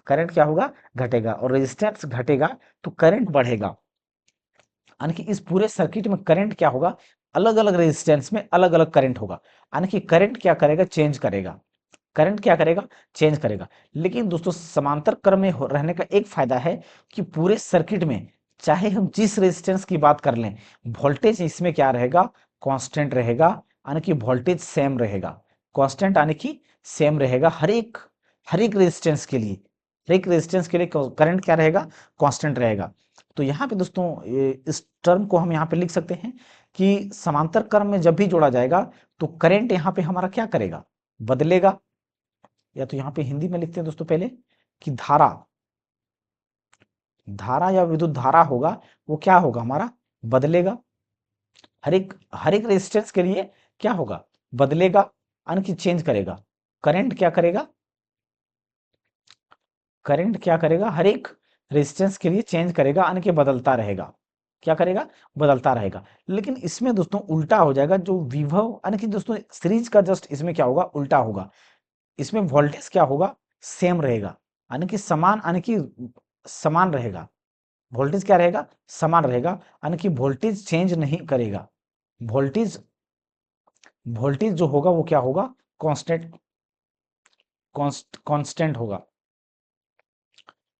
Speaker 1: करंट क्या होगा, घटेगा, और रेजिस्टेंस घटेगा तो करंट बढ़ेगा। यानी कि इस पूरे सर्किट में करंट क्या होगा, अलग अलग रेजिस्टेंस में अलग अलग करंट होगा, यानी कि करंट क्या करेगा, चेंज करेगा, करंट क्या करेगा, चेंज करेगा। लेकिन दोस्तों समांतर क्रम में रहने का एक फायदा है, कि पूरे सर्किट में चाहे हम जिस रेजिस्टेंस की बात कर लें, वोल्टेज इसमें क्या रहेगा, कांस्टेंट रहेगा, यानी कि वोल्टेज सेम रहेगा, कांस्टेंट यानी कि सेम रहेगा, हर एक रेजिस्टेंस के लिए, हर एक रेजिस्टेंस के लिए करंट क्या रहेगा, कांस्टेंट रहेगा। तो यहाँ पे दोस्तों इस टर्म को हम यहाँ पे लिख सकते हैं, कि समांतर क्रम में जब भी जोड़ा जाएगा तो करंट यहाँ पे हमारा क्या करेगा, बदलेगा। या तो यहाँ पे हिंदी में लिखते हैं दोस्तों पहले, कि धारा, धारा या विद्युत धारा होगा, वो क्या होगा हमारा, बदलेगा, हर एक रेजिस्टेंस के लिए क्या होगा, बदलेगा, यानी कि चेंज करेगा। करंट क्या करेगा, करंट क्या करेगा, हर एक रेजिस्टेंस के लिए चेंज करेगा, यानी कि बदलता रहेगा। क्या करेगा, बदलता रहेगा। लेकिन इसमें दोस्तों उल्टा हो जाएगा, जो विभव यानी कि दोस्तों सीरीज का जस्ट इसमें क्या होगा, उल्टा होगा। इसमें वोल्टेज क्या होगा, सेम रहेगा, यानी कि समान, यानी कि समान रहेगा। वोल्टेज क्या रहेगा, समान रहेगा, यानी कि वोल्टेज चेंज नहीं करेगा। वोल्टेज वोल्टेज जो होगा वो क्या होगा, कांस्टेंट, कांस्टेंट होगा।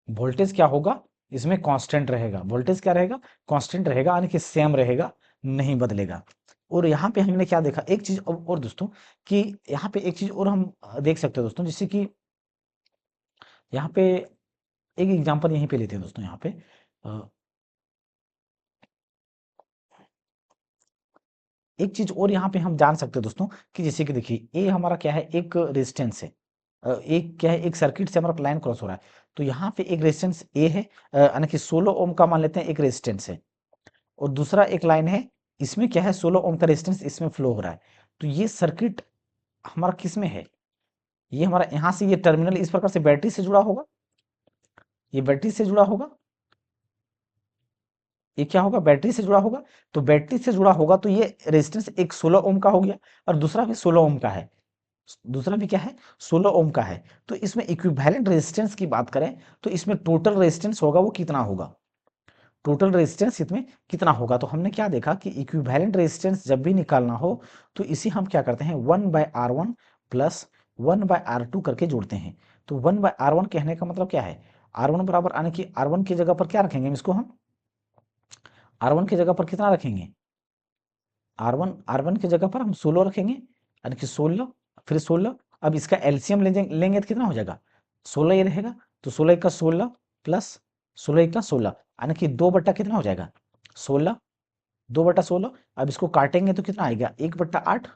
Speaker 1: वोल्टेज क्या होगा, इसमें कांस्टेंट रहेगा। वोल्टेज क्या रहेगा, कांस्टेंट रहेगा, यानी कि सेम रहेगा, नहीं बदलेगा। और यहाँ पे हमने क्या देखा, एक चीज और दोस्तों, कि यहाँ पे एक चीज और हम देख सकते हैं दोस्तों, जैसे कि यहाँ पे एक एग्जांपल यहीं पे लेते हैं दोस्तों। यहाँ पे एक चीज और यहाँ पे हम जान सकते हैं दोस्तों, कि जैसे कि देखिए ये हमारा क्या है, एक रेजिस्टेंस है, एक क्या है, एक सर्किट से हमारा लाइन क्रॉस हो रहा है। तो यहाँ पे एक रेजिस्टेंस ए है, यानी कि 16 ओम का मान लेते हैं एक रेजिस्टेंस है, और दूसरा एक लाइन है, इसमें क्या है, 16 ओम का रेजिस्टेंस इसमें फ्लो हो रहा है। तो ये सर्किट हमारा किस में है, ये हमारा यहाँ से ये टर्मिनल इस प्रकार से बैटरी से जुड़ा होगा, ये बैटरी से जुड़ा होगा, ये क्या होगा, बैटरी से जुड़ा होगा। तो बैटरी से जुड़ा होगा तो ये रेजिस्टेंस एक 16 ओम का हो गया, और दूसरा भी 16 ओम का है, दूसरा भी क्या है, 16 ओम का है। तो इसमें इक्विवेलेंट रेजिस्टेंस की बात करें तो इसमें टोटल रेजिस्टेंस होगा वो कितना होगा, टोटल रेजिस्टेंस इसमें कितना होगा। तो हमने क्या देखा कि इक्विवेलेंट रेजिस्टेंस जब भी निकालना हो तो इसी हम क्या करते हैं, 1/R1 प्लस 1/R2 करके जोड़ते हैं। तो 1/R1 कहने का मतलब क्या है, R1 बराबर, यानी कि R1 की जगह पर क्या रखेंगे इसको हम, R1 की जगह पर कितना रखेंगे, R1 की जगह पर हम 16 रखेंगे, यानी कि 16, फिर 16। अब इसका एलसीएम लेंगे तो कितना हो जाएगा, 16 ये रहेगा। तो 16 का 16 प्लस 16 का 16, यानी कि 2 बट्टा कितना हो जाएगा, 16, 2/16। अब इसको काटेंगे तो कितना आएगा, 1/8,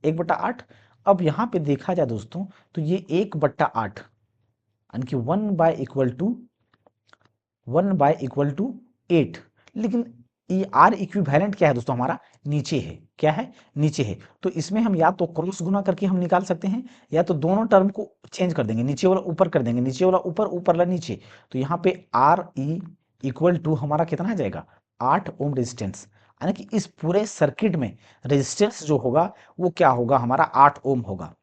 Speaker 1: 1/8। अब यहाँ पे देखा जाए दोस्तों तो ये 1/8, यानी कि 1/8। लेकिन ये आर इक्विवेलेंट क्या है दोस्तों, हमारा नीचे है, क्या है, नीचे है। तो इसमें हम या तो क्रॉस गुना करके हम निकाल सकते हैं, या तो दोनों टर्म को चेंज कर देंगे, नीचे वाला ऊपर कर देंगे, नीचे वाला ऊपर, ऊपर वाला नीचे। तो यहाँ पे आर ई इक्वल टू हमारा कितना आ जाएगा, 8 ओम रेजिस्टेंस, यानी कि इस पूरे सर्किट में रेजिस्टेंस जो होगा वो क्या होगा, हमारा 8 ओम होगा।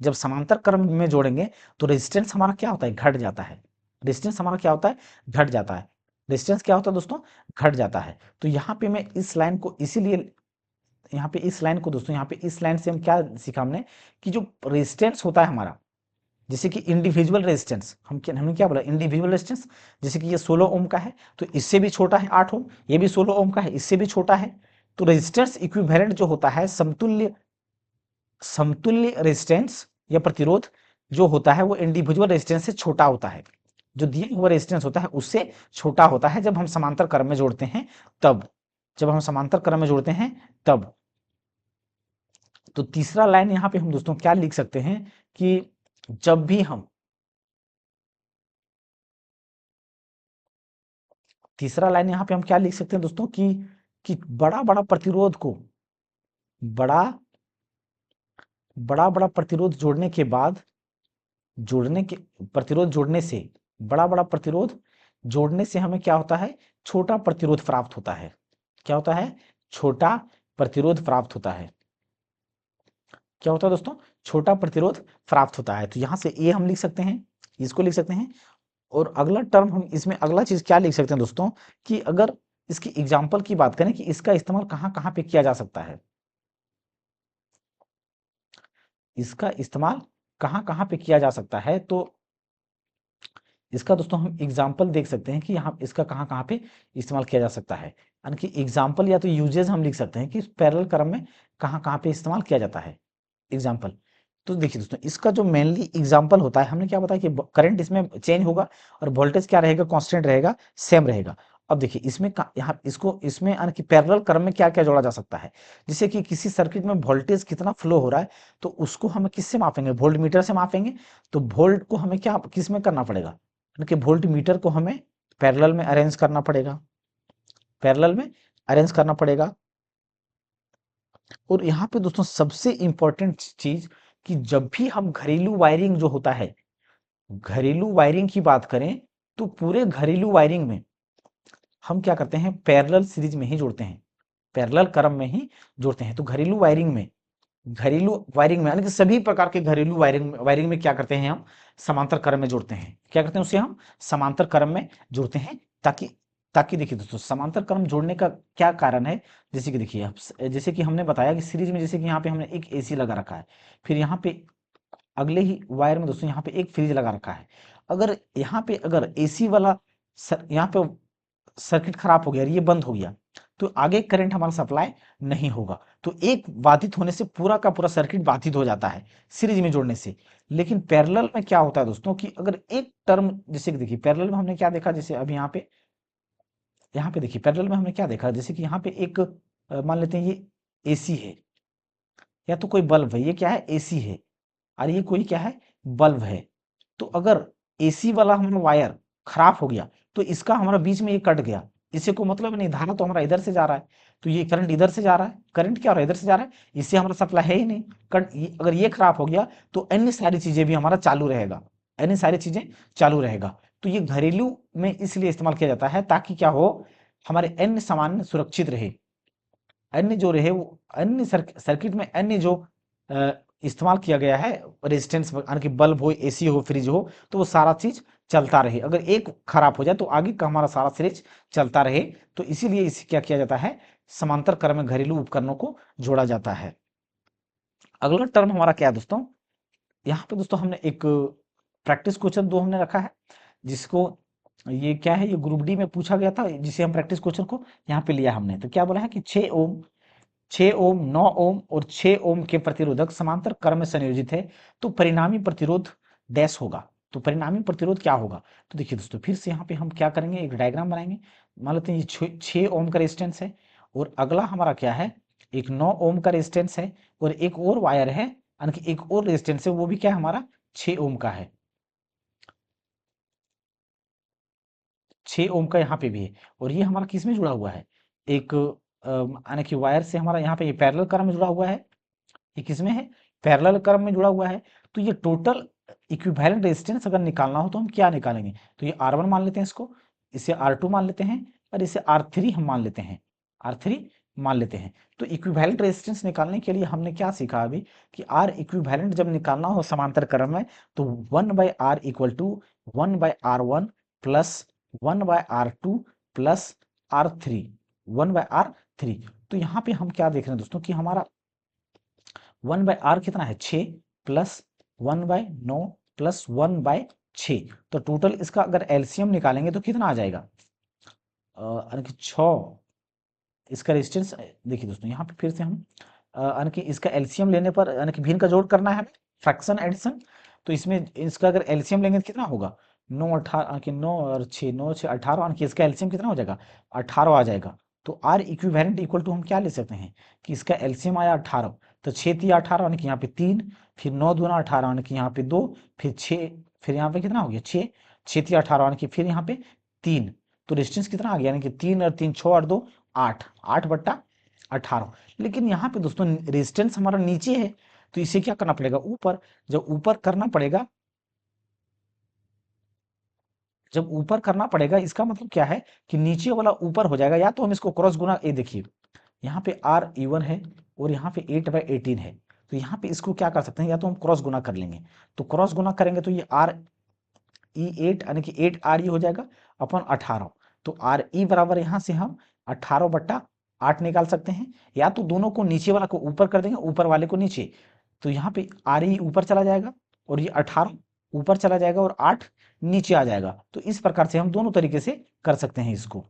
Speaker 1: जब समांतर क्रम में जोड़ेंगे तो रेजिस्टेंस हमारा क्या होता है, घट जाता है। रेजिस्टेंस हमारा क्या होता है, घट जाता है। रेजिस्टेंस क्या होता है दोस्तों, घट जाता है। तो यहाँ पे मैं इस लाइन को इसीलिए, यहाँ पे इस लाइन को दोस्तों, यहाँ पे इस लाइन से हम क्या सीखा हमने, कि जो रेजिस्टेंस होता है हमारा, जैसे कि इंडिविजुअल रेजिस्टेंस, हमने क्या बोला, इंडिविजुअल रेजिस्टेंस। जैसे कि ये 16 ओम का है तो इससे भी छोटा है 8 ओम, ये भी 16 ओम का है इससे भी छोटा है। तो रेजिस्टेंस इक्विवेलेंट जो होता है, समतुल्य, समतुल्य रेजिस्टेंस या प्रतिरोध जो होता है वो इंडिविजुअल रेजिस्टेंस से छोटा होता है। जो दिया हुआ रेजिस्टेंस होता है उससे छोटा होता है जब हम समांतर क्रम में जोड़ते हैं तब, जब हम समांतर क्रम में जोड़ते हैं तब। तो तीसरा लाइन यहाँ पे हम दोस्तों क्या लिख सकते हैं, कि जब भी हम, तीसरा लाइन यहाँ पे हम क्या लिख सकते हैं दोस्तों, कि बड़ा बड़ा प्रतिरोध को, बड़ा बड़ा बड़ा प्रतिरोध जोड़ने के बाद, जोड़ने के प्रतिरोध जोड़ने से, बड़ा बड़ा प्रतिरोध जोड़ने से हमें क्या होता है, छोटा प्रतिरोध प्राप्त होता है। क्या होता है, छोटा प्रतिरोध प्राप्त होता है। क्या होता है दोस्तों, छोटा प्रतिरोध प्राप्त होता है। तो यहाँ से ये हम लिख सकते हैं, इसको लिख सकते हैं। और अगला टर्म हम इसमें अगला चीज क्या लिख सकते हैं दोस्तों, कि अगर इसकी एग्जाम्पल की बात करें कि इसका इस्तेमाल कहाँ कहाँ पे किया जा सकता है, इसका इस्तेमाल कहाँ कहाँ पे किया जा सकता है। तो इसका दोस्तों हम एग्जाम्पल देख सकते हैं कि यहाँ इसका कहाँ कहाँ पे इस्तेमाल किया जा सकता है, यानी कि एग्जाम्पल या तो यूजेज हम लिख सकते हैं कि पैरेलल क्रम में कहाँ कहाँ पे इस्तेमाल किया जाता है, एग्जाम्पल। तो देखिए दोस्तों इसका जो मेनली एग्जाम्पल होता है, हमने क्या बताया कि करंट इसमें चेंज होगा और वोल्टेज क्या रहेगा, कांस्टेंट रहेगा, सेम रहेगा। अब देखिए इसमें यहाँ इसको इसमें यानी कि पैरेलल क्रम में क्या क्या जोड़ा जा सकता है, जैसे कि किसी सर्किट में वोल्टेज कितना फ्लो हो रहा है तो उसको हम किससे मापेंगे, वोल्ट मीटर से मापेंगे। तो वोल्ट को हमें क्या किस में करना पड़ेगा, यानी कि वोल्ट मीटर को हमें पैरेलल में अरेंज करना पड़ेगा, पैरेलल में अरेंज करना पड़ेगा। और यहाँ पे दोस्तों सबसे इंपॉर्टेंट चीज, कि जब भी हम घरेलू वायरिंग जो होता है, घरेलू वायरिंग की बात करें तो पूरे घरेलू वायरिंग में हम क्या करते हैं, पैरेलल सीरीज में ही जोड़ते हैं, पैरेलल क्रम में ही जोड़ते हैं। तो घरेलू वायरिंग में यानी कि सभी प्रकार के घरेलू वायरिंग में क्या करते हैं हम, समांतर क्रम में जोड़ते हैं। क्या करते हैं, उसे हम समांतर क्रम में जोड़ते हैं, ताकि ताकि देखिए दोस्तों, समांतर क्रम जोड़ने का क्या कारण है। जैसे कि देखिए, जैसे कि हमने बताया कि सीरीज में, जैसे कि यहाँ पे हमने एक एसी लगा रखा है, फिर यहाँ पे अगले ही वायर में दोस्तों यहाँ पे एक फ्रिज लगा रखा है। अगर यहाँ पे अगर एसी वाला यहाँ पे सर्किट खराब हो गया और ये बंद हो गया, तो आगे करंट हमारा सप्लाई नहीं होगा। तो एक बाधित होने से पूरा का पूरा सर्किट बाधित हो जाता है सीरीज में जोड़ने से। लेकिन पैरेलल में क्या होता है दोस्तों, कि अगर एक टर्म, जैसे कि देखिए पैरेलल में हमने क्या देखा, जैसे अभी यहाँ पे देखिए पैरेलल में हमने क्या देखा, जैसे कि यहाँ पे एक मान लेते हैं ये एसी है, या तो कोई बल्ब है, ये क्या है, एसी है, और ये कोई क्या है, बल्ब है। तो अगर एसी वाला हमारा वायर खराब हो गया, तो इसका हमारा बीच में ये कट गया, इससे कोई मतलब नहीं, धारा तो हमारा इधर से जा रहा है, तो ये करंट इधर से जा रहा है, करंट क्या हो रहा है, इधर से जा रहा है, इससे हमारा सप्लाई है ही नहीं। अगर ये खराब हो गया, तो अन्य सारी चीजें भी हमारा चालू रहेगा, अन्य सारी चीजें चालू रहेगा। तो ये घरेलू में इसलिए इस्तेमाल किया जाता है, ताकि क्या हो, हमारे अन्य सामान सुरक्षित रहे, अन्य जो रहे वो अन्य सर्किट में अन्य जो अ, इस्तेमाल किया गया है रेजिस्टेंस, यानी कि बल्ब हो, एसी हो, फ्रिज हो, तो वो सारा चीज चलता रहे। अगर एक खराब हो जाए, तो आगे का हमारा सारा सीरीज चलता रहे। तो इसीलिए इसे क्या किया जाता है, समांतर क्रम में घरेलू उपकरणों को जोड़ा जाता है। अगला टर्म हमारा क्या है दोस्तों, यहाँ पे दोस्तों हमने एक प्रैक्टिस क्वेश्चन दो हमने रखा है, जिसको ये क्या है, ये ग्रुप डी में पूछा गया था, जिसे हम प्रैक्टिस क्वेश्चन को यहाँ पे लिया हमने। तो क्या बोला है कि 6 ओम 9 ओम और 6 ओम के प्रतिरोधक समांतर क्रम में संयोजित है, तो परिणामी प्रतिरोध डैश होगा। तो परिणामी प्रतिरोध क्या होगा, तो देखिए दोस्तों, फिर से यहाँ पे हम क्या करेंगे, एक डायग्राम बनाएंगे। मान लेते हैं ये 6 ओम का रेजिस्टेंस है, और अगला हमारा क्या है, एक 9 ओम का रेजिस्टेंस है, और एक और वायर है, यानी कि एक और रेजिस्टेंस है, वो भी क्या है, हमारा 6 ओम का है, 6 ओम का यहाँ पे भी है। और ये हमारा किस में जुड़ा हुआ है, एक यानी कि वायर से हमारा यहाँ पे ये पैरेलल क्रम में जुड़ा हुआ है, ये किसमें है, पैरेलल क्रम में जुड़ा हुआ है। तो ये टोटल इक्विवेलेंट रेजिस्टेंस अगर निकालना हो, तो हम क्या निकालेंगे, तो ये R1 मान लेते हैं इसको, इसे R2 मान लेते हैं, और इसे R3 हम मान लेते हैं, R3 मान लेते हैं। तो इक्विवेलेंट रेजिस्टेंस निकालने के लिए हमने क्या सीखा अभी, कि R इक्विवेलेंट जब निकालना हो समांतर क्रम में, तो 1/R equal to 1/R1 plus 1/R2 plus R3, 1/R3। तो यहाँ पे हम क्या देख रहे हैं दोस्तों, कि हमारा 1/R कितना है, 6 प्लस 1/9 प्लस 1/6। तो टोटल इसका अगर एलसीएम निकालेंगे, तो कितना आ जाएगा, यानी कि 6। इसका रेजिस्टेंस देखिए दोस्तों, यहाँ पे फिर से हम यानी कि इसका एलसीएम लेने पर, यानी कि भिन्न का जोड़ करना है, फ्रैक्शन एडिशन। तो इसमें इसका अगर एलसीएम लेंगे, तो कितना होगा, 9 18, यानी कि 9 और 6 9 6 18, यानी कि इसका एलसीएम कितना हो जाएगा, 18 आ जाएगा। तो आर इक्विवेलेंट इक्वल टू हम क्या ले सकते हैं, कि इसका एलसीएम आया 18, तो 6 3 18, यानी कि यहाँ पे 3, फिर 9 2 18, यानी कि यहाँ पे 2, फिर 6, फिर यहाँ पे कितना हो गया 6, 6 3 18, यानी कि फिर यहाँ पे 3। तो रेजिस्टेंस कितना आ गया, यानी कि 3 और 3 6 और 2 8, 8/18। लेकिन यहाँ पे दोस्तों रेजिस्टेंस हमारा नीचे है, तो इसे क्या करना पड़ेगा, ऊपर। जब ऊपर करना पड़ेगा, जब ऊपर करना पड़ेगा, इसका मतलब क्या है, कि नीचे वाला ऊपर हो जाएगा। या तो हम इसको क्रॉस गुना, ये देखिए यहाँ पे आर इवन है, और यहाँ पे 8/18 है। तो यहाँ पे इसको क्या कर सकते हैं, या तो हम क्रॉस गुना कर लेंगे। तो क्रॉस गुना करेंगे, तो ये R E 8, यानी कि 8 RE हो जाएगा अपन 18। तो RE बराबर यहाँ से हम 18/8 निकाल सकते हैं। या तो दोनों को, नीचे वाला को ऊपर कर देंगे, ऊपर वाले को नीचे। तो यहाँ पे RE ऊपर चला जाएगा, और ये 18 ऊपर चला जाएगा, और 8 नीचे आ जाएगा। तो इस प्रकार से हम दोनों तरीके से कर सकते हैं, इसको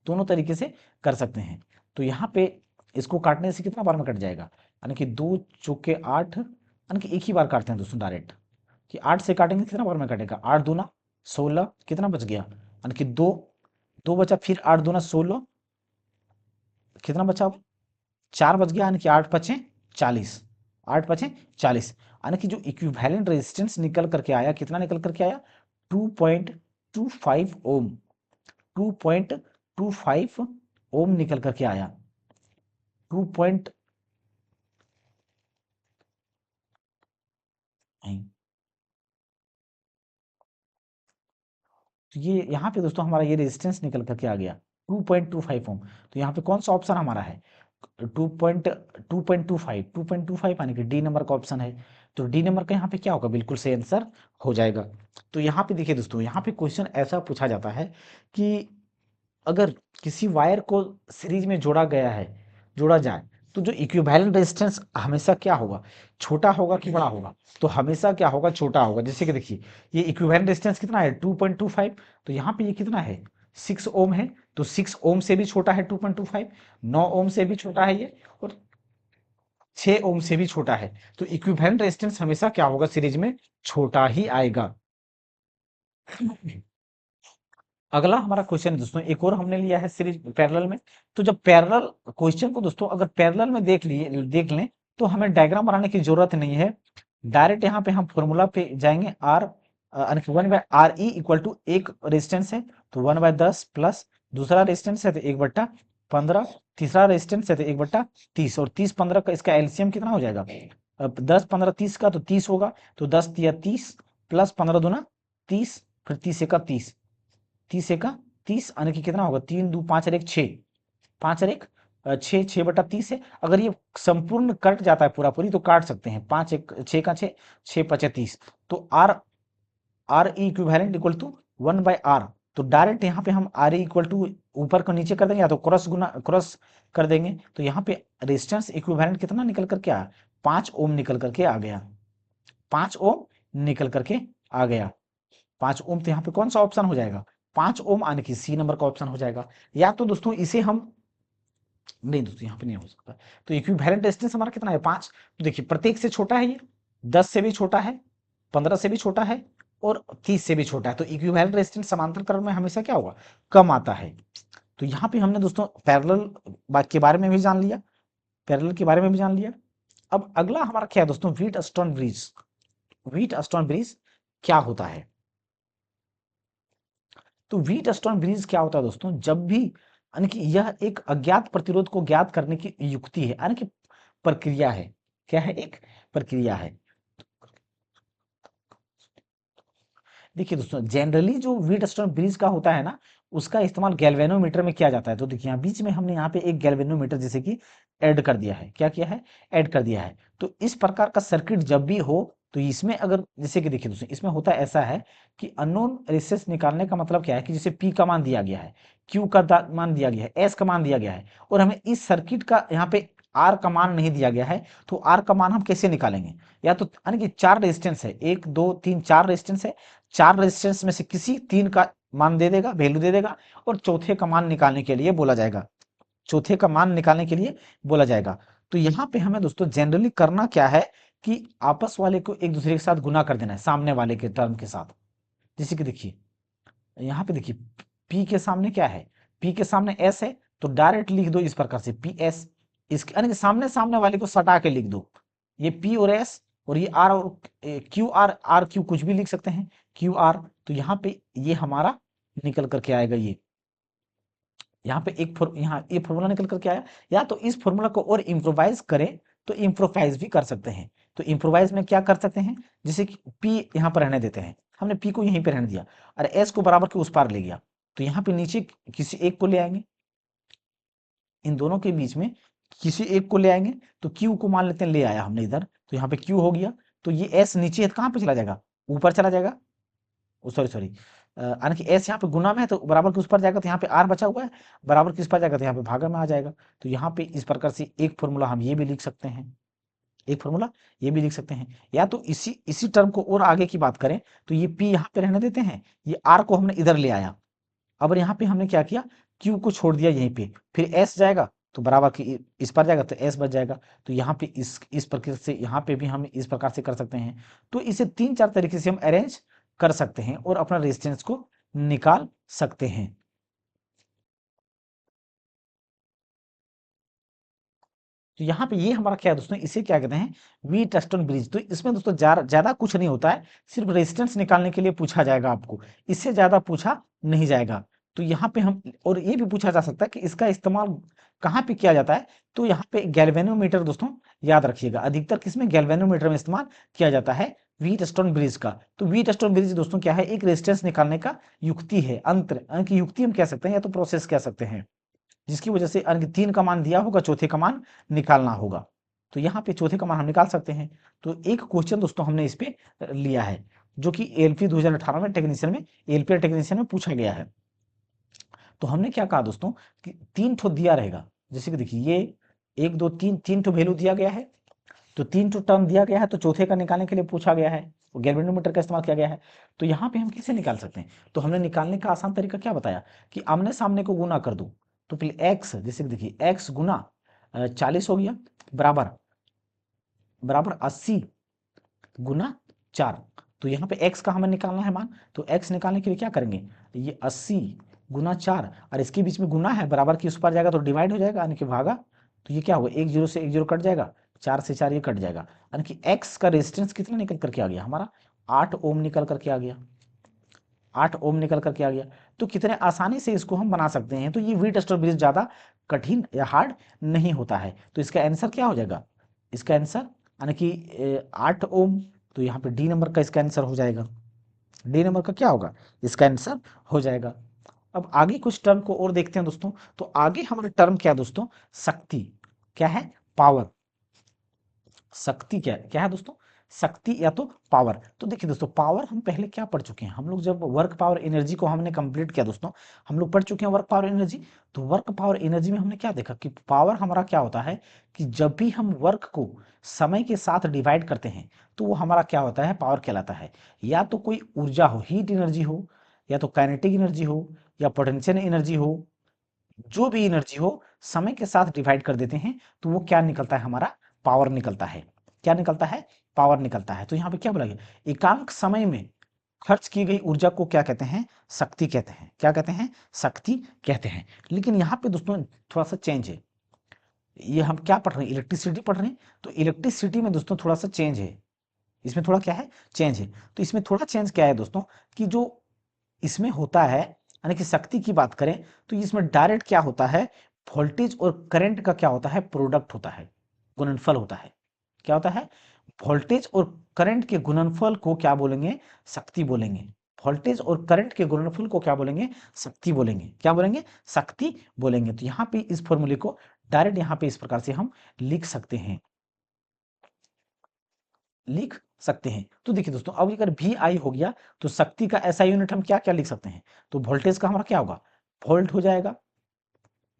Speaker 1: दोनों तरीके से कर सकते हैं। तो यहाँ पे इसको काटने से कितना बार में कट जाएगा, यानी कि 2 चौके 8, यानी कि एक ही बार काटते हैं दोस्तों डायरेक्ट, कि 8 से काटेंगे कितना बार में कटेगा, 8 दूना 16, कितना बच गया, यानी कि 2, 2 बचा, फिर 8 दूना 16, कितना बचा अब, 4 बच गया, यानी कि 8 5 40, 8 5 40, यानी कि जो इक्विवेलेंट रेजिस्टेंस निकल करके आया, कितना निकल करके आया, 2.25 ओम, 2.25 ओम निकल करके आया, 2 पॉइंट, तो ये यहाँ पे दोस्तों हमारा ये रेजिस्टेंस निकल करके आ गया 2.25 ओम। तो यहाँ पे कौन सा ऑप्शन हमारा है 2.25 यानी कि डी नंबर का ऑप्शन है। तो डी नंबर का यहाँ पे क्या होगा, बिल्कुल सही आंसर हो जाएगा। तो यहाँ पे देखिए दोस्तों, यहाँ पे क्वेश्चन ऐसा पूछा जाता है कि अगर किसी वायर को सीरीज में जोड़ा जाए तो जो इक्विवेलेंट रेजिस्टेंस हमेशा क्या होगा, छोटा होगा कि बड़ा होगा। तो हमेशा क्या होगा, छोटा होगा। जैसे कि देखिए ये इक्विवेलेंट रेजिस्टेंस कितना है 2.25, तो यहाँ पे ये कितना है 6 ओम है। तो 6 ओम से भी छोटा है 2.25, 9 ओम से भी छोटा है ये, और 6 ओम से भी छोटा है। तो इक्विवेलेंट रेजिस्टेंस हमेशा क्या होगा, सीरीज में छोटा ही आएगा। अगला हमारा क्वेश्चन है दोस्तों, एक और हमने लिया है सीरीज पैरेलल में। तो जब पैरेलल क्वेश्चन को दोस्तों अगर पैरेलल में देख लें तो हमें डायग्राम बनाने की जरूरत नहीं है। डायरेक्ट यहाँ पे हम फॉर्मूला पे जाएंगे। आर 1/RE इक्वल टू एक रेजिस्टेंस है तो 1/10 प्लस दूसरा रेजिस्टेंस है तो 1/15, तीसरा रेजिस्टेंस है तो 1/30, और 30-15 का इसका एलसीएम कितना हो जाएगा, अब 10-15-30 का तो 30 होगा। तो 10 × 30 प्लस 15×2 = 30, फिर 30 × 1 = 30, 30 यानी कि कितना होगा 3×2 = 5 और 1 = 6, 5 और 1 = 6, 6/30 है। अगर ये संपूर्ण कट जाता है पूरा पूरी तो काट सकते हैं, 5 × 1 = 6, 6 × 5 = 30। तो R E equivalent equal to 1/R। तो डायरेक्ट यहाँ पे हम आर ई इक्वल टू ऊपर को नीचे कर देंगे या तो क्रॉस कर देंगे। तो यहाँ पे रेजिस्टेंस इक्विवेलेंट कितना निकल करके आया, 5 ओम निकल करके आ गया, 5 ओम निकल करके आ गया। 5 ओम तो यहाँ पे कौन सा ऑप्शन हो जाएगा, 5 ओम आने की सी नंबर का ऑप्शन हो जाएगा। या तो दोस्तों इसे हम, नहीं दोस्तों यहाँ पे नहीं हो सकता। तो इक्विवेलेंट रेजिस्टेंस हमारा कितना है 5। तो देखिए प्रत्येक से छोटा है ये, 10 से भी छोटा है, 15 से भी छोटा है, और 30 से भी छोटा है। तो इक्विवेलेंट रेजिस्टेंस समांतरकरण में हमेशा क्या होगा, कम आता है। तो यहाँ पे हमने दोस्तों पैरेलल के बारे में भी जान लिया, पैरेलल के बारे में भी जान लिया। अब अगला हमारा क्या है दोस्तों, व्हीटस्टोन ब्रिज। व्हीटस्टोन ब्रिज क्या होता है, तो व्हीटस्टोन ब्रिज क्या होता है दोस्तों, जब भी यानी कि यह एक अज्ञात प्रतिरोध को ज्ञात करने की युक्ति है, यानी कि प्रक्रिया है। क्या है, एक प्रक्रिया है। देखिए दोस्तों जनरली जो व्हीटस्टोन ब्रिज का होता है ना, उसका इस्तेमाल गैल्वेनोमीटर में किया जाता है। तो देखिए यहाँ बीच में हमने यहाँ पे एक गैल्वेनोमीटर जैसे कि ऐड कर दिया है, क्या किया है, ऐड कर दिया है। तो इस प्रकार का सर्किट जब भी हो तो इसमें अगर जैसे कि देखिए दोस्तों इसमें होता ऐसा है कि अननोन रेजिस्टेंस निकालने का मतलब क्या है कि जैसे पी का मान दिया गया है, क्यू का मान दिया गया है, एस का मान दिया गया है, और हमें इस सर्किट का यहाँ पे आर का मान नहीं दिया गया है। तो आर का मान हम कैसे निकालेंगे, या तो यानी कि 4 रेजिस्टेंस है, 1 2 3 4 रेजिस्टेंस है, 4 रेजिस्टेंस में से किसी 3 का मान दे देगा, वैल्यू दे देगा, और चौथे का मान निकालने के लिए बोला जाएगा, चौथे का मान निकालने के लिए बोला जाएगा। तो यहाँ पे हमें दोस्तों जनरली करना क्या है कि आपस वाले को एक दूसरे के साथ गुना कर देना है, सामने वाले के टर्म के साथ। जैसे कि देखिए यहाँ पे देखिए P के सामने क्या है, P के सामने S है, तो डायरेक्ट लिख दो इस प्रकार से PS, इसके यानी कि सामने सामने वाले को सटा के लिख दो, ये P और S, और ये R और Q कुछ भी लिख सकते हैं, QR। तो यहाँ पे ये हमारा निकल करके आएगा, ये यहाँ पे यहाँ ये फॉर्मूला निकल करके आया। या तो इस फॉर्मूला को और इम्प्रोवाइज करें तो इम्प्रोवाइज भी कर सकते हैं। तो इम्प्रोवाइज में क्या कर सकते हैं, जैसे कि P यहाँ पर रहने देते हैं, हमने P को यहीं पे रहने दिया और S को बराबर के उस पार ले गया। तो यहाँ पे नीचे किसी एक को ले आएंगे, इन दोनों के बीच में किसी एक को ले आएंगे। तो Q को मान लेते हैं, ले आया हमने इधर, तो यहाँ पे Q हो गया। तो ये S नीचे है, कहाँ पे चला जाएगा, ऊपर चला जाएगा। सॉरी सॉरी, यानी कि एस यहाँ पे गुना में है तो बराबर के उस पर जाएगा, तो यहाँ पे आर बचा हुआ है, बराबर किस पर जाएगा तो यहाँ पे भागा में आ जाएगा। तो यहाँ पे इस प्रकार से एक फॉर्मूला हम ये भी लिख सकते हैं, एक फॉर्मूला ये भी लिख सकते हैं। या तो इसी टर्म को और आगे की बात करें तो ये पी यहाँ पे रहने देते हैं, ये आर को हमने इधर ले आया। अब यहाँ पे हमने क्या किया, क्यू को छोड़ दिया यहीं पे, फिर एस जाएगा तो बराबर की इस पर जाएगा तो एस बच जाएगा। तो यहाँ पे इस प्रकार से यहाँ पे भी हम इस प्रकार से कर सकते हैं। तो इसे 3-4 तरीके से हम अरेंज कर सकते हैं और अपना रेजिस्टेंस को निकाल सकते हैं। तो यहाँ पे ये हमारा क्या है दोस्तों, इसे क्या कहते हैं, व्हीटस्टोन ब्रिज। तो इसमें दोस्तों ज्यादा कुछ नहीं होता है, सिर्फ रेजिस्टेंस निकालने के लिए पूछा जाएगा आपको, इससे ज्यादा पूछा नहीं जाएगा। तो यहाँ पे हम, और ये भी पूछा जा सकता है कि इसका इस्तेमाल कहाँ पे किया जाता है, तो यहाँ पे गैल्वेनोमीटर दोस्तों याद रखिएगा, अधिकतर किसमें गैल्वेनोमीटर में इस्तेमाल किया जाता है, व्हीटस्टोन ब्रिज का। तो व्हीटस्टोन ब्रिज दोस्तों क्या है, एक रेजिस्टेंस निकालने का युक्ति है, अंतर की युक्ति हम कह सकते हैं या तो प्रोसेस कह सकते हैं, जिसकी वजह से अंक 3 का मान दिया होगा, चौथे का मान निकालना होगा। तो यहाँ पे चौथे का मान हम निकाल सकते हैं। तो एक क्वेश्चन दोस्तों हमने इस पे लिया है, जो कि एलपी 2018 में टेक्नीशियन में, एलपी टेक्नीशियन में पूछा गया है। तो हमने क्या कहा दोस्तों कि 3 ठो दिया रहेगा, जैसे कि देखिए ये 1 2 3, 3 ठो वैल्यू दिया गया है, तो 3 ठो टर्म दिया गया है, तो चौथे का निकालने के लिए पूछा गया है, गैल्वेनोमीटर का इस्तेमाल किया गया है। तो यहाँ पे हम कैसे निकाल सकते हैं, तो हमने निकालने का आसान तरीका क्या बताया कि आमने सामने को गुना कर दो। तो पहले x, जैसे कि देखिए x गुना 40 हो गया, बराबर बराबर 80 गुना 4। तो यहाँ पे x का हमें निकालना है मान, तो x निकालने के लिए क्या करेंगे, ये 80 गुना 4, और इसके बीच में गुना है, बराबर की उस पर जाएगा तो डिवाइड हो जाएगा, यानी कि भागा। तो ये क्या होगा, एक जीरो से एक जीरो कट जाएगा, 4 से 4 ये कट जाएगा, यानी कि x का रेजिस्टेंस कितना निकल करके आ गया हमारा, 8 ओम निकल करके आ गया, 8 ओम निकल करके आ गया। तो कितने आसानी से इसको हम बना सकते हैं। तो ये व्हीटस्टोन ब्रिज ज़्यादा कठिन या हार्ड नहीं होता है। तो इसका आंसर क्या हो जाएगा, इसका आंसर यानी कि 8 ओम। तो यहाँ पे डी नंबर का इसका आंसर हो जाएगा, डी नंबर का क्या होगा, इसका आंसर हो जाएगा। अब आगे कुछ टर्म को और देखते हैं दोस्तों। तो आगे हमारा टर्म क्या है दोस्तों, शक्ति, क्या है, पावर। शक्ति क्या क्या है दोस्तों, शक्ति या तो पावर। तो देखिए दोस्तों, पावर हम पहले क्या पढ़ चुके हैं, हम लोग जब वर्क पावर एनर्जी को हमने कंप्लीट किया दोस्तों, हम लोग पढ़ चुके हैं वर्क पावर एनर्जी। तो वर्क पावर एनर्जी में हमने क्या देखा कि पावर हमारा क्या होता है कि जब भी हम वर्क को समय के साथ डिवाइड करते हैं तो वो हमारा क्या होता है, पावर कहलाता है। या तो कोई ऊर्जा हो, हीट एनर्जी हो, या तो काइनेटिक एनर्जी हो, या पोटेंशियल एनर्जी हो, जो भी एनर्जी हो समय के साथ डिवाइड कर देते हैं तो वो क्या निकलता है, हमारा पावर निकलता है। क्या निकलता है, पावर निकलता है। तो यहाँ पे क्या बोला गया, एकांक समय में खर्च की गई ऊर्जा को क्या कहते हैं, शक्ति कहते हैं। क्या कहते हैं, शक्ति कहते हैं। लेकिन यहाँ पे दोस्तों थोड़ा सा चेंज है, ये हम क्या पढ़ रहे हैं, इलेक्ट्रिसिटी पढ़ रहे हैं। तो इलेक्ट्रिसिटी में दोस्तों थोड़ा सा चेंज है, इसमें थोड़ा क्या है, चेंज है। तो इसमें थोड़ा चेंज क्या है दोस्तों, कि जो इसमें होता है, यानी कि शक्ति की बात करें तो इसमें डायरेक्ट क्या होता है, वोल्टेज और करंट का क्या होता है, प्रोडक्ट होता है, गुणनफल होता है। क्या होता है, वोल्टेज और करंट के गुणनफल को क्या बोलेंगे, शक्ति बोलेंगे। वोल्टेज और करंट के गुणनफल को क्या बोलेंगे, शक्ति बोलेंगे। क्या बोलेंगे, शक्ति बोलेंगे। तो यहाँ पे इस फॉर्मूले को डायरेक्ट यहाँ पे इस प्रकार से हम लिख सकते हैं, लिख सकते हैं। तो देखिए दोस्तों, अब अगर वी आई हो गया तो शक्ति का ऐसा यूनिट हम क्या क्या लिख सकते हैं, तो वोल्टेज का हमारा क्या होगा, वोल्ट हो जाएगा,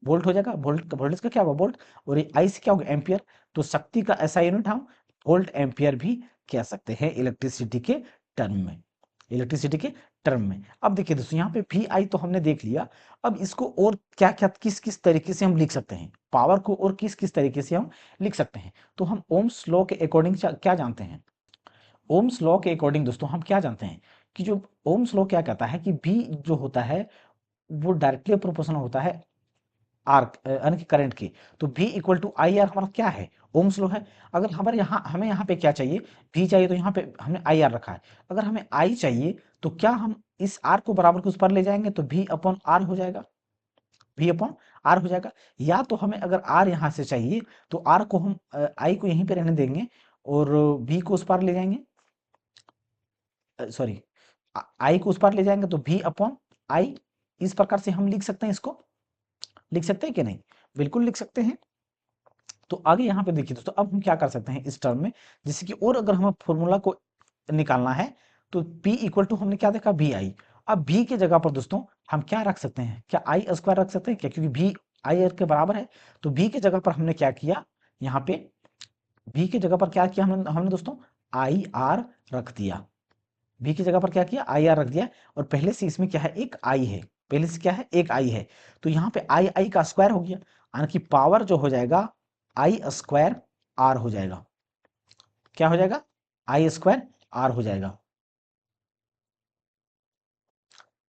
Speaker 1: वोल्ट हो जाएगा, वोल्ट वोल्टेज का क्या होगा, वोल्ट, और ये आई से क्या होगा, एम्पियर। तो शक्ति का ऐसा यूनिट हम वोल्ट एम्पियर भी कह सकते हैं इलेक्ट्रिसिटी के टर्म में, इलेक्ट्रिसिटी के टर्म में। अब देखिए दोस्तों, यहाँ पे वी आई तो हमने देख लिया। अब इसको और क्या क्या किस किस तरीके से हम लिख सकते हैं, पावर को और किस किस तरीके से हम लिख सकते हैं। तो हम ओम्स लॉ के अकॉर्डिंग क्या जानते हैं, ओम्स लॉ के अकॉर्डिंग दोस्तों हम क्या जानते हैं कि जो ओम्स लॉ क्या कहता है कि V जो होता है वो डायरेक्टली प्रोपोर्शनल होता है आर यानी कि करंट के। तो V equal to I R हमारा क्या है, ओम्स लॉ है। अगर हमारे यहाँ हमें यहाँ पे क्या चाहिए, V चाहिए, तो यहाँ पे हमने आई आर रखा है। अगर हमें I चाहिए तो क्या हम इस R को बराबर के उस पर ले जाएंगे तो V अपॉन आर हो जाएगा, V अपॉन आर हो जाएगा। या तो हमें अगर R यहाँ से चाहिए तो R को हम I को यहीं पे रहने देंगे और V को उस पार ले जाएंगे, सॉरी आई को उस पार ले जाएंगे तो भी अपॉन आई। इस प्रकार से हम लिख सकते हैं, इसको लिख सकते हैं कि नहीं, बिल्कुल लिख सकते हैं। तो आगे यहाँ पे देखिए दोस्तों, अब हम क्या कर सकते हैं इस टर्म में, जैसे कि और अगर हमें फॉर्मूला को निकालना है तो P इक्वल टू हमने क्या देखा, भी आई। अब भी की जगह पर दोस्तों हम क्या रख सकते हैं, क्या आई स्क्वायर रख सकते हैं क्या, क्योंकि भी आई आर के बराबर है। तो भी की जगह पर हमने क्या किया, यहाँ पे भी की जगह पर क्या किया हमने हमने दोस्तों आई आर रख दिया। बी की जगह पर क्या किया, आई आर रख दिया, और पहले से इसमें क्या है, एक आई है, पहले से क्या है, एक आई है। तो यहाँ पे आई आई का स्क्वायर हो गया, यानी कि पावर जो हो जाएगा आई स्क्वायर आर हो जाएगा। क्या हो जाएगा, आई स्क्वायर आर हो जाएगा।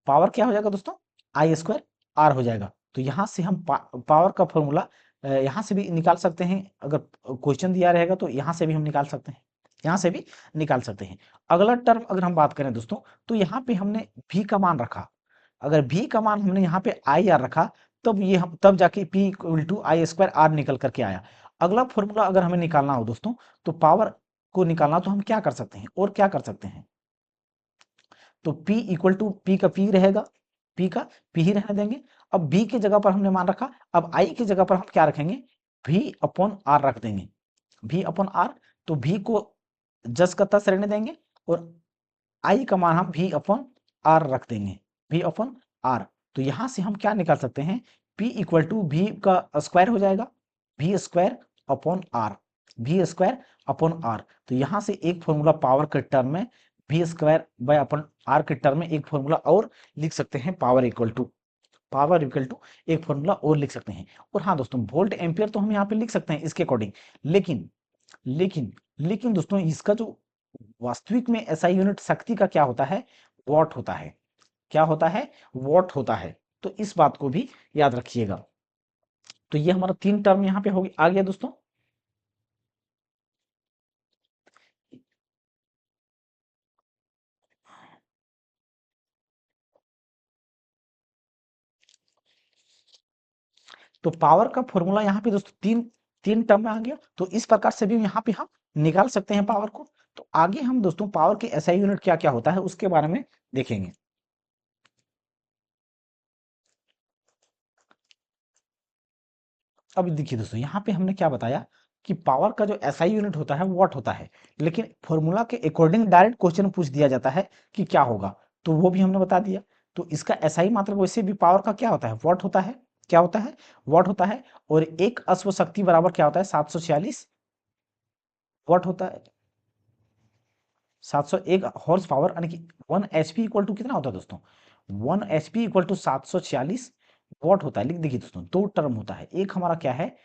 Speaker 1: पावर क्या हो जाएगा दोस्तों, आई स्क्वायर आर हो जाएगा। तो यहाँ से हम पावर का फॉर्मूला यहाँ से भी निकाल सकते हैं, अगर क्वेश्चन दिया रहेगा तो यहाँ से भी हम निकाल सकते हैं, यहाँ से भी निकाल सकते हैं। अगला टर्म अगर हम बात करें दोस्तों, तो यहाँ पे हमने भी का मान रखा, अगर भी का मान हमने यहाँ पे आई आर रखा, तब ये हम तब जाके P equal to I square R निकल करके आया। अगला फॉर्मूला अगर हमें निकालना हो दोस्तों, तो पावर को निकालना, तो हम क्या कर सकते हैं और क्या कर सकते हैं, तो P इक्वल टू P का P रहेगा, P का P ही रहने देंगे। अब B की जगह पर हमने मान रखा, अब I की जगह पर हम क्या रखेंगे, V अपॉन R रख देंगे, V अपॉन R। तो V को जस का तस रहने देंगे और I का मान हम V अपॉन R रख देंगे, V अपॉन R। तो यहां से हम क्या निकाल सकते हैं, P इक्वल टू V का स्क्वायर हो जाएगा, V square upon R, V square upon R। तो यहां से एक फॉर्मूला पावर के टर्म में V square by upon R के टर्म में एक फॉर्मूला और लिख सकते हैं, पावर इक्वल टू एक फॉर्मूला और लिख सकते हैं। और हाँ दोस्तों, वोल्ट एम्पियर तो हम यहाँ पे लिख सकते हैं इसके अकॉर्डिंग, लेकिन लेकिन लेकिन दोस्तों, इसका जो वास्तविक में एसआई यूनिट शक्ति का क्या होता है, वॉट होता है। क्या होता है, वॉट होता है। तो इस बात को भी याद रखिएगा। तो ये हमारा 3 टर्म यहाँ पे हो आ गया दोस्तों। तो पावर का फॉर्मूला यहाँ पे दोस्तों तीन तीन टर्म में आ गया। तो इस प्रकार से भी यहाँ पे हम निकाल सकते हैं पावर को। तो आगे हम दोस्तों पावर के एसआई यूनिट क्या क्या होता है उसके बारे में देखेंगे। अब देखिए दोस्तों, यहाँ पे हमने क्या बताया कि पावर का जो एसआई यूनिट होता है वॉट होता है, लेकिन फॉर्मूला के अकॉर्डिंग डायरेक्ट क्वेश्चन पूछ दिया जाता है कि क्या होगा, तो वो भी हमने बता दिया। तो इसका एसआई मात्रक वैसे भी पावर का क्या होता है, वॉट होता है। क्या होता है, वॉट होता है। और एक अश्व शक्ति बराबर क्या होता है, 746 वॉट होता है। 701 हॉर्स पावर, यानी कि 1 HP इक्वल टू कितना होता है दोस्तों, 1 HP इक्वल टू 746 वॉट होता है। लिख देखिए दोस्तों, दो टर्म होता है, एक हमारा क्या है,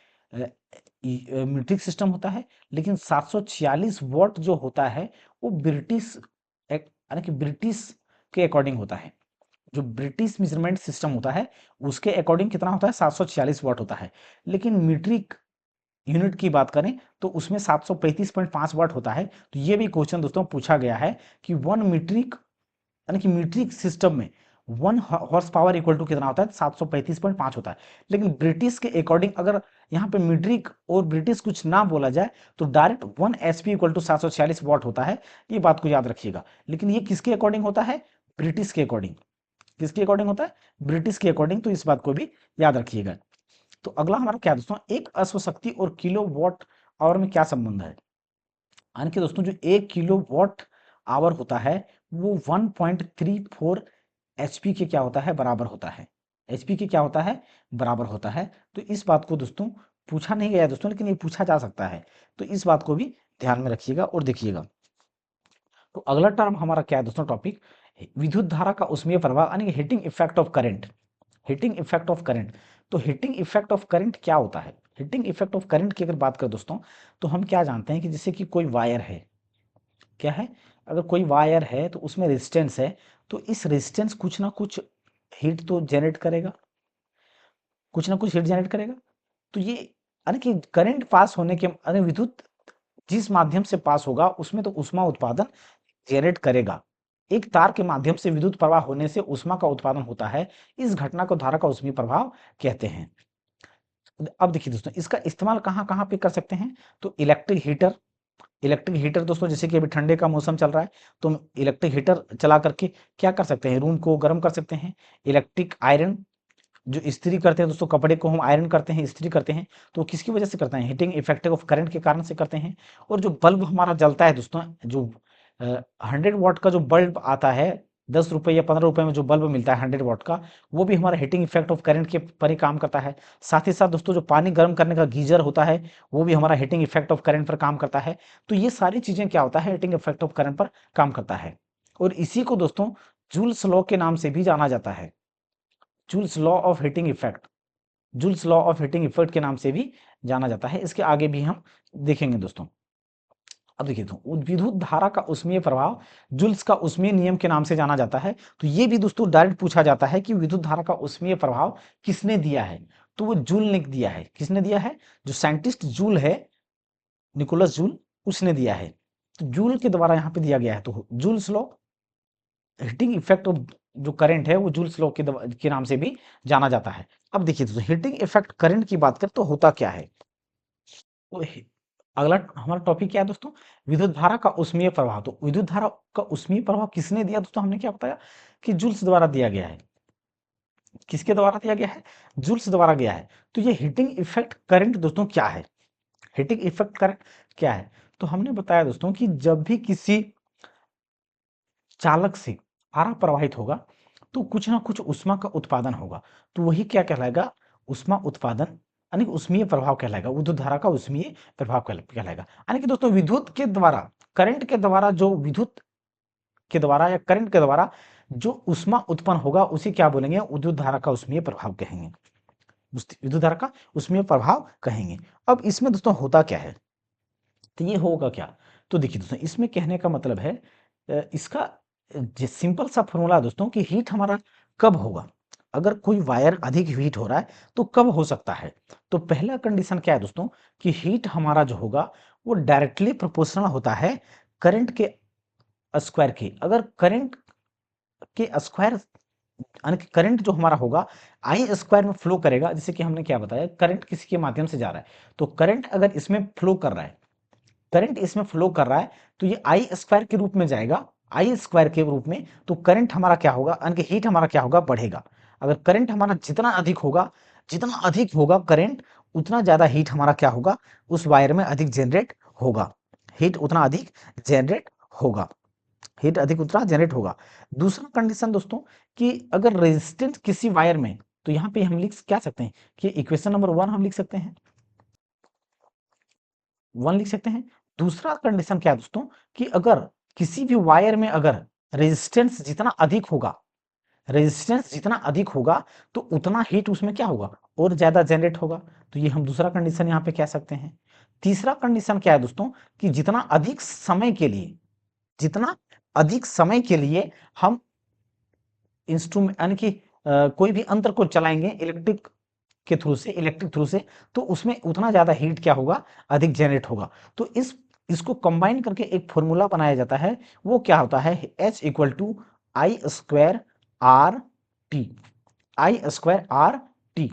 Speaker 1: मीट्रिक सिस्टम होता है, लेकिन 746 वॉट जो होता है वो ब्रिटिश, यानी कि ब्रिटिश के अकॉर्डिंग होता है। जो ब्रिटिश मेजरमेंट सिस्टम होता है उसके अकॉर्डिंग कितना होता है, 746 वॉट होता है। लेकिन मीट्रिक यूनिट की बात करें तो उसमें 735.5 वाट होता है। तो ये भी क्वेश्चन दोस्तों पूछा गया है कि 1 मीट्रिक, यानी कि मीट्रिक सिस्टम में 1 हॉर्स पावर इक्वल टू कितना होता है, 735.5 होता है। लेकिन ब्रिटिश के अकॉर्डिंग अगर यहाँ पे मीट्रिक और ब्रिटिश कुछ ना बोला जाए तो direct 1 HP equal to 746 watt होता है। ये बात को याद रखिएगा। लेकिन ये किसके अकॉर्डिंग होता है, ब्रिटिश के अकॉर्डिंग। किसके अकॉर्डिंग होता है, ब्रिटिश के अकॉर्डिंग। तो इस बात को भी याद रखिएगा। तो अगला हमारा क्या है दोस्तों, एक अश्व शक्ति और किलो वॉट आवर में क्या संबंध है। यानी कि दोस्तों, जो 1 किलो वॉट आवर होता है वो 1.34 HP के क्या होता है, बराबर होता है। HP के क्या होता है, बराबर होता है। तो इस बात को दोस्तों पूछा नहीं गया दोस्तों, लेकिन ये पूछा जा सकता है। तो इस बात को भी ध्यान में रखिएगा और देखिएगा। तो अगला टर्म हमारा क्या है दोस्तों, टॉपिक विद्युत धारा का उष्मीय प्रभाव, यानी कि heating effect of current. Heating effect of current. तो हीटिंग इफेक्ट ऑफ करंट क्या होता है, हीटिंग इफेक्ट ऑफ करंट की अगर बात करें दोस्तों, तो हम क्या जानते हैं कि जैसे कि कोई वायर है, क्या है, अगर कोई वायर है तो उसमें रेजिस्टेंस है, तो इस रेजिस्टेंस कुछ ना कुछ हीट तो जनरेट करेगा, कुछ ना कुछ हीट जनरेट करेगा। तो ये, यानी कि करंट पास होने के, यानी विद्युत जिस माध्यम से पास होगा उसमें तो ऊष्मा उत्पादन जनरेट करेगा। एक तार के माध्यम से विद्युत प्रवाह होने से ऊष्मा का उत्पादन होता है। इस घटना को धारा का ऊष्मीय प्रभाव कहते हैं। अब देखिए दोस्तों, इसका इस्तेमाल कहाँ कहाँ पे कर सकते हैं, तो इलेक्ट्रिक हीटर। इलेक्ट्रिक हीटर दोस्तों, जैसे कि अभी ठंडे का मौसम चल रहा है, तो हम इलेक्ट्रिक हीटर चला करके क्या कर सकते हैं, रूम को गर्म कर सकते हैं। इलेक्ट्रिक आयरन, जो इस्त्री करते हैं दोस्तों, कपड़े को हम आयरन करते हैं, इस्त्री करते हैं, तो किसकी वजह से करते हैं, हीटिंग इफेक्ट ऑफ करंट के कारण से करते हैं। और जो बल्ब हमारा जलता है दोस्तों, जो 100 वाट का जो बल्ब आता है, 10 रुपये या 15 रुपये में जो बल्ब मिलता है 100 वाट का, वो भी हमारा हीटिंग इफेक्ट ऑफ करंट के पर ही काम करता है। साथ ही साथ दोस्तों, जो पानी गर्म करने का गीजर होता है वो भी हमारा हीटिंग इफेक्ट ऑफ करंट पर काम करता है। तो ये सारी चीजें क्या होता है, हीटिंग इफेक्ट ऑफ करंट पर काम करता है। और इसी को दोस्तों जूल्स लॉ के नाम से भी जाना जाता है, joules law of heating effect, joules law of heating effect के नाम से भी जाना जाता है। इसके आगे भी हम देखेंगे दोस्तों। अब देखिए तो विद्युत धारा का उष्मीय प्रभाव जूल्स का उष्मीय नियम के नाम से जाना जाता है। तो ये भी दोस्तों डायरेक्ट पूछा जाता है कि विद्युत धारा का उष्मीय प्रभाव किसने दिया है, तो वो जूल ने दिया है। किसने दिया है, जो साइंटिस्ट जूल है, निकोलस जूल, उसने दिया है। तो जूल के द्वारा यहाँ पे दिया गया है। तो joules law heating effect of जो करंट है वो जूल्स लॉ के नाम से भी जाना जाता है। अब देखिए दोस्तों, हीटिंग इफेक्ट करंट की बात करें तो होता क्या है। तो अगला हमारा टॉपिक क्या है दोस्तों, विद्युत धारा का उष्मीय प्रभाव। तो विद्युत धारा का उष्मीय प्रभाव किसने दिया दोस्तों, हमने क्या बताया कि जूल्स द्वारा दिया गया है। किसके द्वारा दिया गया है, जूल्स द्वारा गया है। तो ये हीटिंग इफेक्ट करंट दोस्तों क्या है, हीटिंग इफेक्ट करंट क्या है। तो हमने बताया दोस्तों कि जब भी किसी चालक से धारा प्रवाहित होगा तो कुछ ना कुछ ऊष्मा का उत्पादन होगा, तो वही क्या कहलाएगा, ऊष्मा उत्पादन, यानी ऊष्मीय प्रभाव कहलाएगा, विद्युत धारा का ऊष्मीय प्रभाव कहलाएगा। यानी कि दोस्तों विद्युत के द्वारा, करंट के द्वारा, जो विद्युत के द्वारा या करंट के द्वारा जो ऊष्मा उत्पन्न होगा उसे क्या बोलेंगे, विद्युत धारा का ऊष्मीय प्रभाव कहेंगे, विद्युत धारा का ऊष्मीय प्रभाव कहेंगे। अब इसमें दोस्तों होता क्या है, तो ये होगा क्या, तो देखिए दोस्तों इसमें कहने का मतलब है इसका सिंपल सा फॉर्मूला है दोस्तों कि हीट हमारा कब होगा, अगर कोई वायर अधिक हीट हो रहा है तो कब हो सकता है। तो पहला कंडीशन क्या है दोस्तों कि हीट हमारा जो होगा वो डायरेक्टली प्रोपोर्शनल होता है करंट के स्क्वायर के। अगर करंट के स्क्वायर, यानी कि करंट जो हमारा होगा आई स्क्वायर में फ्लो करेगा, जैसे कि हमने क्या बताया, करंट किसी के माध्यम से जा रहा है, तो करंट अगर इसमें फ्लो कर रहा है, करंट इसमें फ्लो कर रहा है तो ये आई स्क्वायर के रूप में जाएगा, आई स्क्वायर के रूप में। तो करंट हमारा क्या होगा, यानी कि हीट हमारा क्या होगा, बढ़ेगा। अगर करंट हमारा जितना अधिक होगा, जितना अधिक होगा करंट, उतना ज्यादा हीट हमारा क्या होगा, उस वायर में अधिक जनरेट होगा, हीट उतना अधिक जनरेट होगा, हीट अधिक उतना जनरेट होगा। दूसरा कंडीशन दोस्तों कि अगर रेजिस्टेंस किसी वायर में, तो यहाँ पे हम लिख क्या सकते हैं कि इक्वेशन नंबर 1 हम लिख सकते हैं, 1 लिख सकते हैं। दूसरा कंडीशन क्या है दोस्तों कि अगर किसी भी वायर में अगर रेजिस्टेंस जितना अधिक होगा, रेजिस्टेंस जितना अधिक होगा तो उतना हीट उसमें क्या होगा, और ज्यादा जनरेट होगा। तो ये हम दूसरा कंडीशन यहाँ पे कह सकते हैं। तीसरा कंडीशन क्या है दोस्तों कि जितना अधिक समय के लिए, जितना अधिक समय के लिए हम इंस्ट्रूमेंट, यानी कि कोई भी यंत्र को चलाएंगे इलेक्ट्रिक के थ्रू से, इलेक्ट्रिक थ्रू से, तो उसमें उतना ज्यादा हीट क्या होगा, अधिक जनरेट होगा। तो इसको कंबाइन करके एक फॉर्मूला बनाया जाता है, वो क्या होता है, H equal to I square R T, I square R T.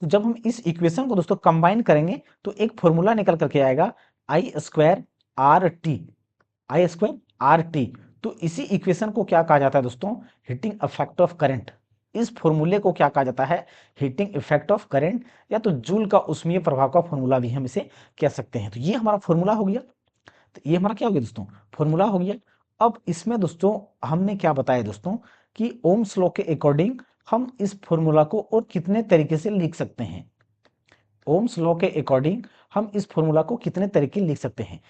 Speaker 1: तो जब हम इस इक्वेशन को दोस्तों कंबाइन करेंगे तो एक फॉर्मूला निकल करके आएगा, आई square R T, I square R T. तो इसी इक्वेशन को क्या कहा जाता है दोस्तों, हीटिंग इफेक्ट ऑफ करंट। इस फॉर्मूले को क्या कहा जाता है, हीटिंग इफेक्ट ऑफ करंट, या तो जूल का उष्मीय प्रभाव का फॉर्मूला भी हम इसे कह सकते हैं। तो ये हमारा फॉर्मूला हो गया, तो ये हमारा क्या हो गया दोस्तों, फॉर्मूला हो गया। अब इसमें दोस्तों हमने क्या बताया दोस्तों कि ओम्स लॉ के अकॉर्डिंग हम इस फॉर्मूला को और कितने तरीके से लिख सकते हैं, ओम्स लॉ के अकॉर्डिंग हम इस फॉर्मूला को कितने तरीके लिख सकते हैं।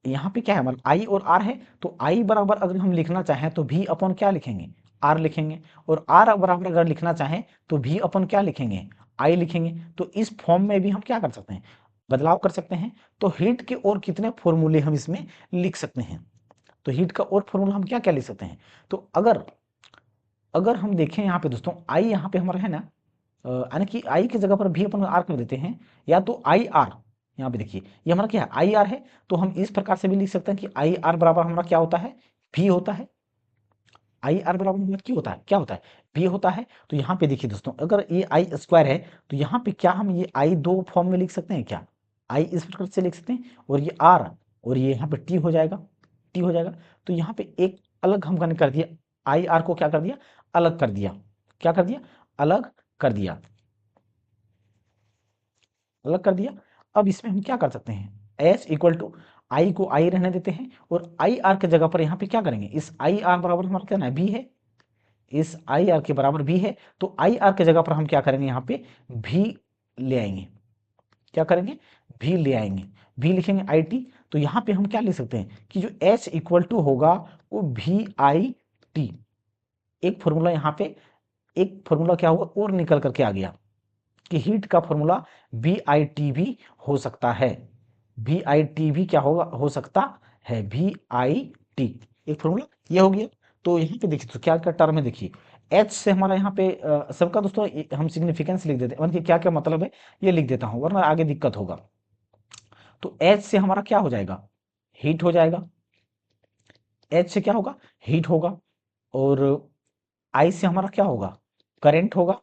Speaker 1: यहाँ पे क्या है हमारा आई और आर है, तो आई बराबर अगर हम लिखना चाहें तो भी अपन क्या लिखेंगे, आर लिखेंगे, और आर बराबर अगर लिखना चाहें तो भी अपन क्या लिखेंगे, आई लिखेंगे। तो इस फॉर्म में भी हम क्या कर सकते हैं, बदलाव कर सकते हैं। तो हीट के और कितने फॉर्मूले हम इसमें लिख सकते हैं, तो हीट का और फॉर्मूला हम क्या क्या लिख सकते हैं। तो अगर अगर हम देखें यहाँ पे दोस्तों, आई यहाँ पे हमारा है ना, यानी कि आई की जगह पर भी अपन आर कर देते हैं, या तो आई आर, यहाँ पे देखिए ये हमारा क्या है, आई आर है। तो हम इस प्रकार से भी लिख सकते हैं कि आई आर बराबर हमारा क्या होता है, भी होता है, आई आर बराबर हमारा क्या होता है, क्या होता है, भी होता है। तो यहाँ पे देखिए दोस्तों, अगर ये आई स्क्वायर है तो यहाँ पे क्या हम ये आई दो फॉर्म में लिख सकते हैं क्या, आई इस प्रकार से लिख सकते हैं, और ये आर, और ये यहाँ पे टी हो जाएगा, टी हो जाएगा। तो यहाँ पे एक अलग हमने कर दिया, आई आर को क्या कर दिया, अलग कर दिया, क्या कर दिया, अलग कर दिया, अलग कर दिया। अब इसमें हम क्या कर सकते हैं, एच इक्वल टू आई को आई रहने देते हैं, और आई आर के जगह पर यहाँ पे क्या करेंगे, इस आई आर बराबर हमारा क्या है, बी है, इस आई आर के बराबर भी है, तो आई आर के जगह पर हम क्या करेंगे, यहाँ पे भी ले आएंगे, क्या करेंगे, भी ले आएंगे, भी लिखेंगे आई टी। तो यहाँ पे हम क्या लिख सकते हैं कि जो एच इक्वल टू होगा वो भी आई टी। एक फॉर्मूला यहाँ पे, एक फॉर्मूला क्या हुआ और निकल करके आ गया कि हीट का फॉर्मूला बी आई टी भी हो सकता है, बी आई टी भी क्या होगा, हो सकता है, बी आई टी, एक फॉर्मूला ये हो गया। तो यहाँ पे देखिए तो क्या क्या टर्म है, देखिए एच से हमारा यहाँ पे सबका दोस्तों हम सिग्निफिकेंस लिख देते हैं, मतलब क्या क्या मतलब है ये लिख देता हूँ वरना आगे दिक्कत होगा। तो एच से हमारा क्या हो जाएगा, हीट हो जाएगा, एच से क्या होगा, हीट होगा, और आई से हमारा क्या होगा, करंट होगा,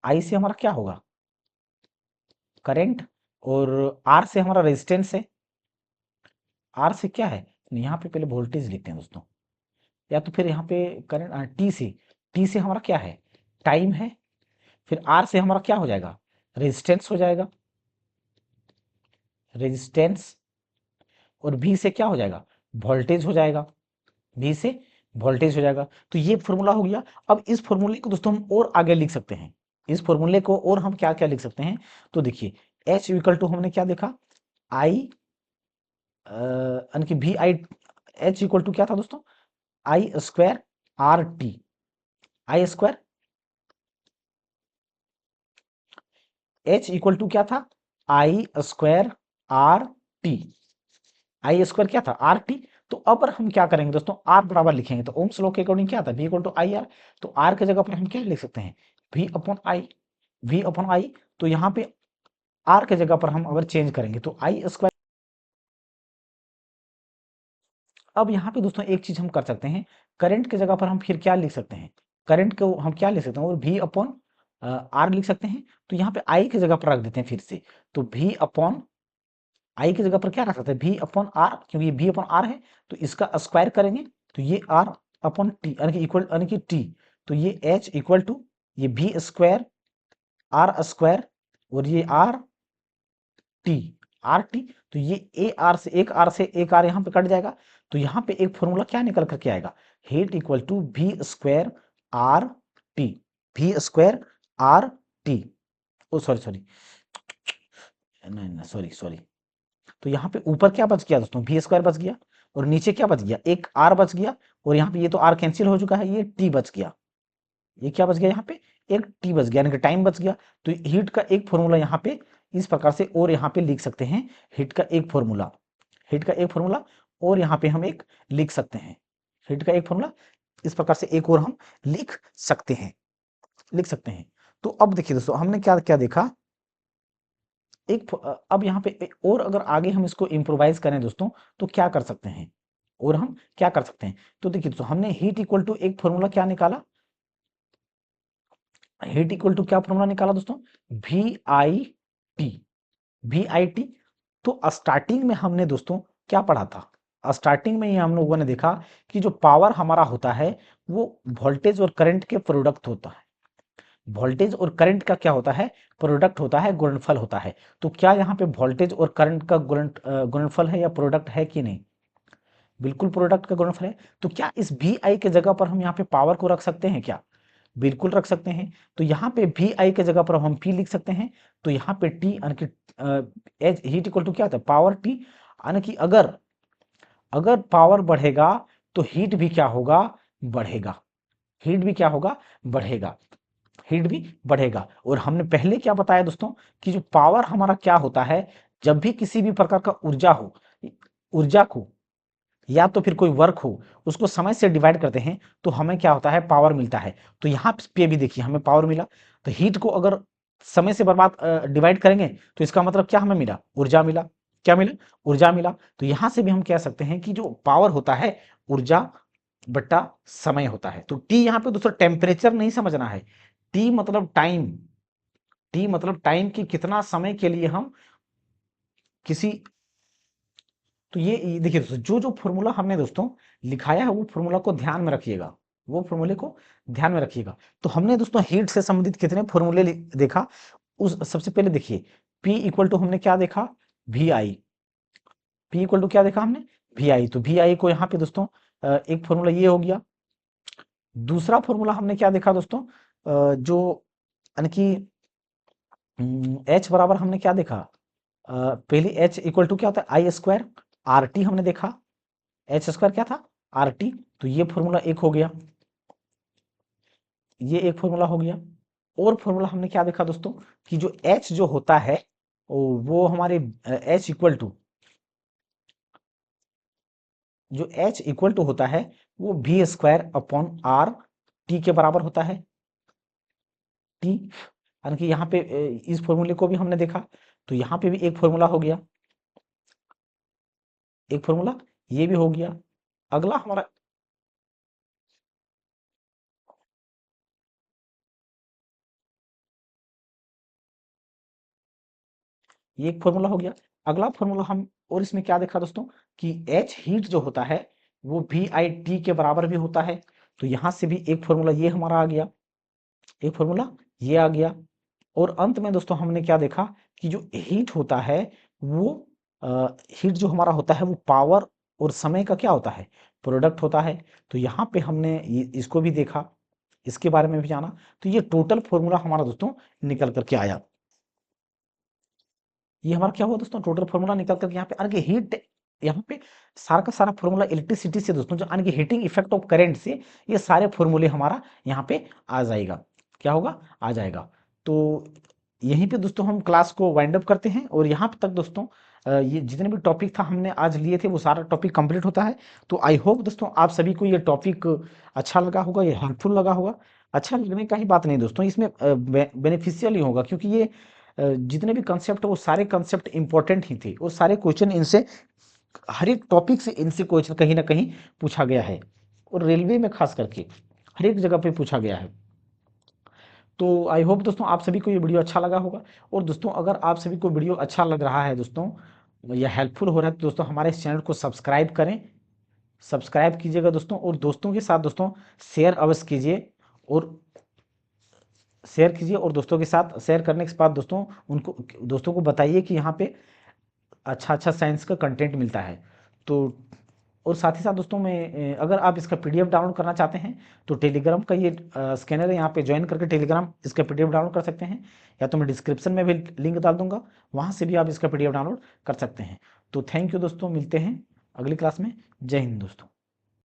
Speaker 1: आई से हमारा क्या होगा, करंट, और आर से हमारा रेजिस्टेंस है। आर से क्या है, यहाँ पे पहले वोल्टेज लिखते हैं दोस्तों, या तो फिर यहाँ पे करंट, टी से हमारा क्या है, टाइम है। फिर आर से हमारा क्या हो जाएगा, रेजिस्टेंस हो जाएगा, रेजिस्टेंस, और भी से क्या हो जाएगा, वोल्टेज हो जाएगा, भी से वोल्टेज हो जाएगा। तो ये फॉर्मूला हो गया। अब इस फॉर्मूले को दोस्तों हम और आगे लिख सकते हैं, इस फॉर्मूले को और हम क्या क्या लिख सकते हैं, तो देखिए एच इक्वल टू हमने क्या देखा, आई यानी कि V I, H equal to क्या था दोस्तों, I square R T, I square, H equal to क्या था, I square R T, I square क्या था, आर टी। तो अब हम क्या करेंगे दोस्तों, आर बराबर लिखेंगे, तो ओम्स लॉ के अकॉर्डिंग क्या था, V equal to I R. तो आर के जगह पर हम क्या लिख सकते हैं, V upon I, V upon I. तो यहाँ पे आर के जगह पर हम अगर चेंज करेंगे तो आई स्क्वायर। अब यहाँ पे दोस्तों एक चीज हम कर सकते हैं, करंट के जगह पर हम फिर क्या लिख सकते हैं, करंट को हम क्या लिख सकते हैं, और वी अपॉन आर लिख सकते हैं। तो यहाँ पे आई की जगह पर रख देते हैं फिर से, तो वी अपॉन आई की जगह पर क्या रख सकते हैं, वी अपॉन आर, क्योंकि वी अपॉन आर है तो इसका स्क्वायर करेंगे, तो ये आर अपॉन टी यानी कि इक्वल यानी कि टी। तो ये एच इक्वल टू ये वी स्क्वायर आर स्क्वायर, और ये आर टी, आर टी। तो ये ए आर से एक आर यहाँ पे कट जाएगा। तो यहाँ पे एक फॉर्मूला क्या निकल करके आएगा, heat equal to V square R T, V square R T. Oh sorry sorry, नहीं नहीं सॉरी सॉरी। तो यहाँ पे ऊपर क्या बच गया दोस्तों, वी स्क्वायर बच गया, और नीचे क्या बच गया, एक आर बच गया, और यहाँ पे ये तो आर कैंसिल हो चुका है, ये टी बच गया, ये क्या बच गया, यहाँ पे एक टी बच गया, यानी कि टाइम बच गया। तो हीट का एक फॉर्मूला यहाँ पे इस प्रकार से और यहाँ पे लिख सकते हैं, हीट का एक फॉर्मूला, हीट का एक फॉर्मूला, और यहाँ पे हम एक लिख सकते हैं, हीट का एक फॉर्मूला इस प्रकार से एक और हम लिख सकते हैं, लिख सकते हैं। तो अब देखिए दोस्तों हमने क्या क्या देखा, अब यहाँ पे और अगर आगे हम इसको इम्प्रोवाइज करें दोस्तों, तो क्या कर सकते हैं, और हम क्या कर सकते हैं। तो देखिए दोस्तों हमने हीट इक्वल टू एक फॉर्मूला क्या निकाला, हीट इक्वल टू क्या फॉर्मूला निकाला दोस्तों, V I T, V I T. तो स्टार्टिंग में हमने दोस्तों क्या पढ़ा था, स्टार्टिंग में ही हम लोगों ने देखा कि जो पावर हमारा होता है वो वोल्टेज और करंट के प्रोडक्ट होता है, वोल्टेज और करंट का क्या होता है, प्रोडक्ट होता है, गुणनफल होता है। तो क्या यहाँ पे वोल्टेज और करंट का गुणनफल है या प्रोडक्ट है कि नहीं, बिल्कुल प्रोडक्ट का गुणनफल है। तो क्या इस वी आई के जगह पर हम यहाँ पे पावर को रख सकते हैं क्या, बिल्कुल रख सकते हैं। तो यहाँ पे वी आई के जगह पर हम पी लिख सकते हैं। तो यहाँ पे टी यानी कि एच हीट इक्वल टू क्या होता है, पावर टी, यानी कि अगर अगर पावर बढ़ेगा तो हीट भी क्या होगा, बढ़ेगा, हीट भी क्या होगा, बढ़ेगा, हीट भी बढ़ेगा। और हमने पहले क्या बताया दोस्तों, कि जो पावर हमारा क्या होता है, जब भी किसी भी प्रकार का ऊर्जा हो, ऊर्जा को या तो फिर कोई वर्क हो, उसको समय से डिवाइड करते हैं तो हमें क्या होता है, पावर मिलता है। तो यहाँ पे भी देखिए हमें पावर मिला। तो हीट को अगर समय से बर्बाद डिवाइड करेंगे तो इसका मतलब क्या हमें मिला, ऊर्जा मिला, क्या मिला, ऊर्जा मिला। तो यहाँ से भी हम कह सकते हैं कि जो पावर होता है ऊर्जा बट्टा समय होता है। तो टी यहाँ पे दोस्तों टेम्परेचर नहीं समझना है, टी मतलब टाइम, टी मतलब टाइम की कितना समय के लिए हम किसी। तो ये देखिए दोस्तों जो जो फॉर्मूला हमने दोस्तों लिखाया है वो फॉर्मूला को ध्यान में रखिएगा, वो फॉर्मूले को ध्यान में रखिएगा। तो हमने दोस्तों हीट से संबंधित कितने फॉर्मूले देखा, उस सबसे पहले देखिए P इक्वल टू हमने क्या देखा, V I, P equal to क्या देखा हमने, वी आई। तो वी आई को यहाँ पे दोस्तों एक फॉर्मूला ये हो गया। दूसरा फॉर्मूला हमने क्या देखा दोस्तों, जो यानी कि एच बराबर हमने क्या देखा, पहले एच इक्वल टू क्या होता है, आई स्क्वायर आर टी हमने देखा, एच स्क्वायर क्या था, आर टी। तो ये फॉर्मूला एक हो गया, ये एक फॉर्मूला हो गया। और फॉर्मूला हमने क्या देखा दोस्तों, कि जो एच जो होता है वो हमारे एच इक्वल टू, जो एच इक्वल टू होता है वो V square upon R T के बराबर होता है, टी। यानी कि यहाँ पे इस फॉर्मूले को भी हमने देखा। तो यहाँ पे भी एक फॉर्मूला हो गया। एक फॉर्मूला ये भी हो गया। अगला हमारा ये एक फॉर्मूला हो गया। अगला फॉर्मूला हम और इसमें क्या देखा दोस्तों कि एच हीट जो होता है वो वी आई टी के बराबर भी होता है। तो यहां से भी एक फॉर्मूला ये हमारा आ गया, एक फॉर्मूला ये आ गया। और अंत में दोस्तों हमने क्या देखा कि जो हीट होता है वो हीट जो हमारा होता है वो पावर और समय का क्या होता है, प्रोडक्ट होता है। तो यहाँ पे हमने इसको भी देखा, इसके बारे में भी जाना। तो ये टोटल फॉर्मूला हमारा दोस्तों निकल करके आया। ये हमारा क्या हुआ दोस्तों, टोटल फॉर्मूला निकल कर यहाँ पे अर्न की हीट, यहाँ पे सारा का सारा फॉर्मूला इलेक्ट्रिसिटी से दोस्तों जो अर्न की हीटिंग इफेक्ट ऑफ करंट से ये सारे फॉर्मूले हमारा यहाँ पे आ जाएगा, क्या होगा, आ जाएगा। तो यहीं पे दोस्तों हम क्लास को वाइंड अप करते हैं और यहाँ तक दोस्तों ये जितने भी टॉपिक था हमने आज लिए थे वो सारा टॉपिक कंप्लीट होता है। तो आई होप दोस्तों आप सभी को ये टॉपिक अच्छा लगा होगा, ये हेल्पफुल लगा होगा। अच्छा लगने का ही बात नहीं दोस्तों, इसमें बेनिफिशियल ही होगा, क्योंकि ये जितने भी कंसेप्ट वो सारे कंसेप्ट इंपॉर्टेंट ही थे और सारे क्वेश्चन इनसे, हर एक टॉपिक से इनसे क्वेश्चन कहीं ना कहीं पूछा गया है, और रेलवे में खास करके हर एक जगह पे पूछा गया है। तो आई होप दोस्तों आप सभी को ये वीडियो अच्छा लगा होगा। और दोस्तों अगर आप सभी को वीडियो अच्छा लग रहा है दोस्तों या हेल्पफुल हो रहा है तो दोस्तों हमारे इस चैनल को सब्सक्राइब करें, सब्सक्राइब कीजिएगा दोस्तों, और दोस्तों के साथ दोस्तों शेयर अवश्य कीजिए। और शेयर कीजिए और दोस्तों के साथ शेयर करने के बाद दोस्तों उनको, दोस्तों को बताइए कि यहाँ पे अच्छा अच्छा साइंस का कंटेंट मिलता है। तो और साथ ही साथ दोस्तों में अगर आप इसका पीडीएफ डाउनलोड करना चाहते हैं तो टेलीग्राम का ये स्कैनर है, यहाँ पे ज्वाइन करके टेलीग्राम इसका पीडीएफ डाउनलोड कर सकते हैं, या तो मैं डिस्क्रिप्शन में भी लिंक डाल दूंगा, वहाँ से भी आप इसका पीडीएफ डाउनलोड कर सकते हैं। तो थैंक यू दोस्तों, मिलते हैं अगली क्लास में। जय हिंद दोस्तों।